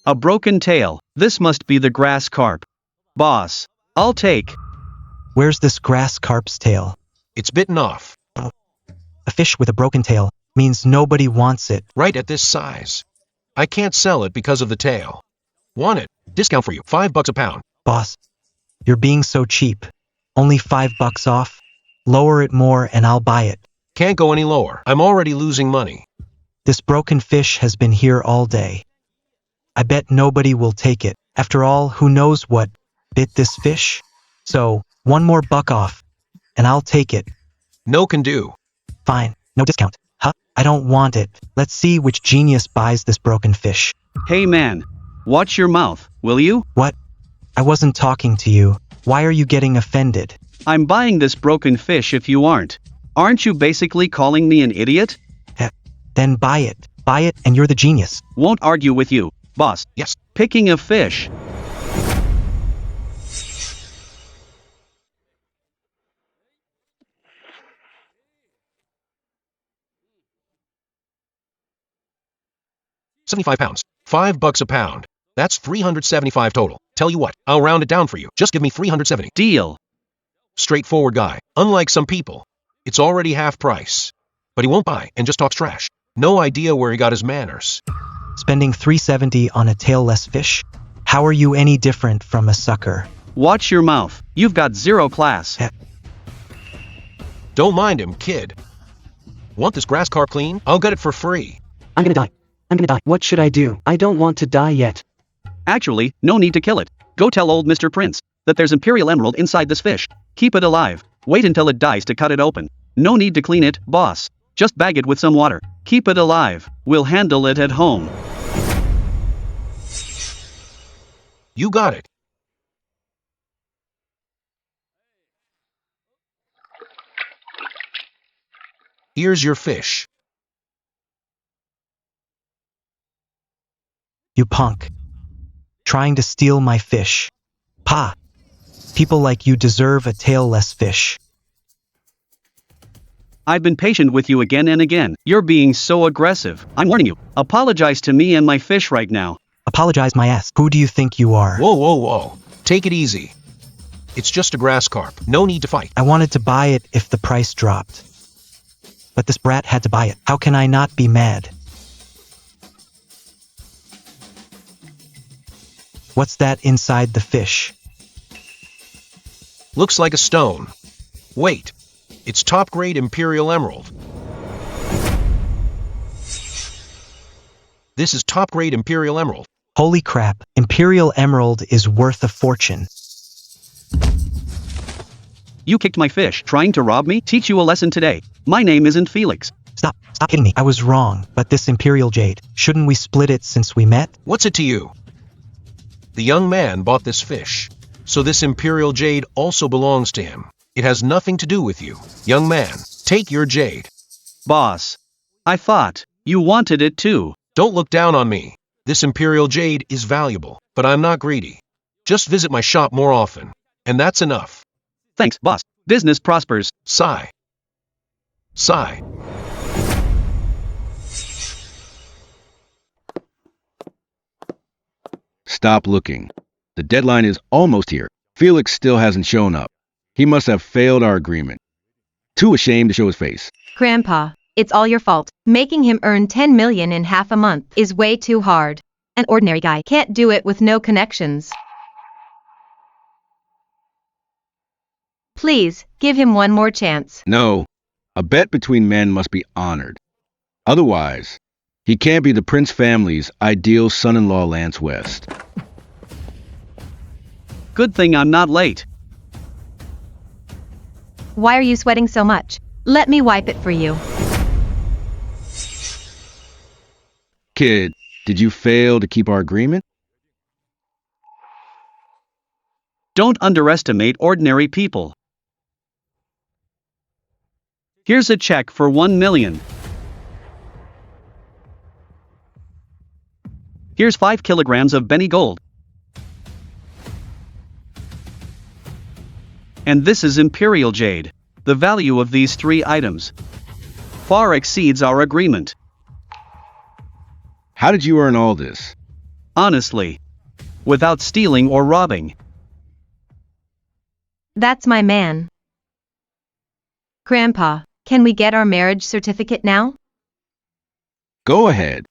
A broken tail. This must be the grass carp. Boss, I'll take. Where's this grass carp's tail? It's bitten off. A fish with a broken tail means nobody wants it. Right at this size. I can't sell it because of the tail. Want it? Discount for you. $5 a pound. Boss, you're being so cheap. Only $5 off? Lower it more and I'll buy it. Can't go any lower. I'm already losing money. This broken fish has been here all day. I bet nobody will take it. After all, who knows what bit this fish? So, one more buck off, and I'll take it. No can do. Fine, no discount. Huh? I don't want it. Let's see which genius buys this broken fish. Hey man, watch your mouth, will you? What? I wasn't talking to you. Why are you getting offended? I'm buying this broken fish if you aren't. Aren't you basically calling me an idiot? Then buy it. Buy it and you're the genius. Won't argue with you, boss. Yes. Picking a fish. £75. $5 a pound. That's $375 total. Tell you what, I'll round it down for you. Just give me $370. Deal. Straightforward guy. Unlike some people. It's already half price. But he won't buy and just talks trash. No idea where he got his manners. Spending $370 on a tailless fish? How are you any different from a sucker? Watch your mouth. You've got zero class. Don't mind him, kid. Want this grass carp clean? I'll get it for free. I'm gonna die. I'm gonna die. What should I do? I don't want to die yet. Actually, no need to kill it. Go tell old Mr. Prince that there's Imperial Emerald inside this fish. Keep it alive. Wait until it dies to cut it open. No need to clean it, boss. Just bag it with some water. Keep it alive. We'll handle it at home. You got it. Here's your fish. You punk. Trying to steal my fish. Pa! People like you deserve a tailless fish. I've been patient with you again and again. You're being so aggressive. I'm warning you. Apologize to me and my fish right now. Apologize my ass. Who do you think you are? Whoa, whoa, whoa. Take it easy. It's just a grass carp. No need to fight. I wanted to buy it if the price dropped. But this brat had to buy it. How can I not be mad? What's that inside the fish? Looks like a stone. Wait. It's top-grade Imperial Emerald. This is top-grade Imperial Emerald. Holy crap, Imperial Emerald is worth a fortune. You kicked my fish, trying to rob me? Teach you a lesson today. My name isn't Felix. Stop hitting me. I was wrong, but this Imperial Jade, shouldn't we split it since we met? What's it to you? The young man bought this fish, so this Imperial Jade also belongs to him. It has nothing to do with you. Young man, take your jade. Boss, I thought you wanted it too. Don't look down on me. This Imperial Jade is valuable, but I'm not greedy. Just visit my shop more often, and that's enough. Thanks, boss. Business prospers. Sigh. Sigh. Stop looking. The deadline is almost here. Felix still hasn't shown up. He must have failed our agreement. Too ashamed to show his face. Grandpa, it's all your fault. Making him earn 10 million in half a month is way too hard. An ordinary guy can't do it with no connections. Please, give him one more chance. No. A bet between men must be honored. Otherwise, he can't be the Prince family's ideal son-in-law, Lance West. Good thing I'm not late. Why are you sweating so much? Let me wipe it for you. Kid, did you fail to keep our agreement? Don't underestimate ordinary people. Here's a check for 1 million. Here's 5 kilograms of Benny gold. And this is Imperial Jade. The value of these 3 items far exceeds our agreement. How did you earn all this? Honestly. Without stealing or robbing. That's my man. Grandpa, can we get our marriage certificate now? Go ahead.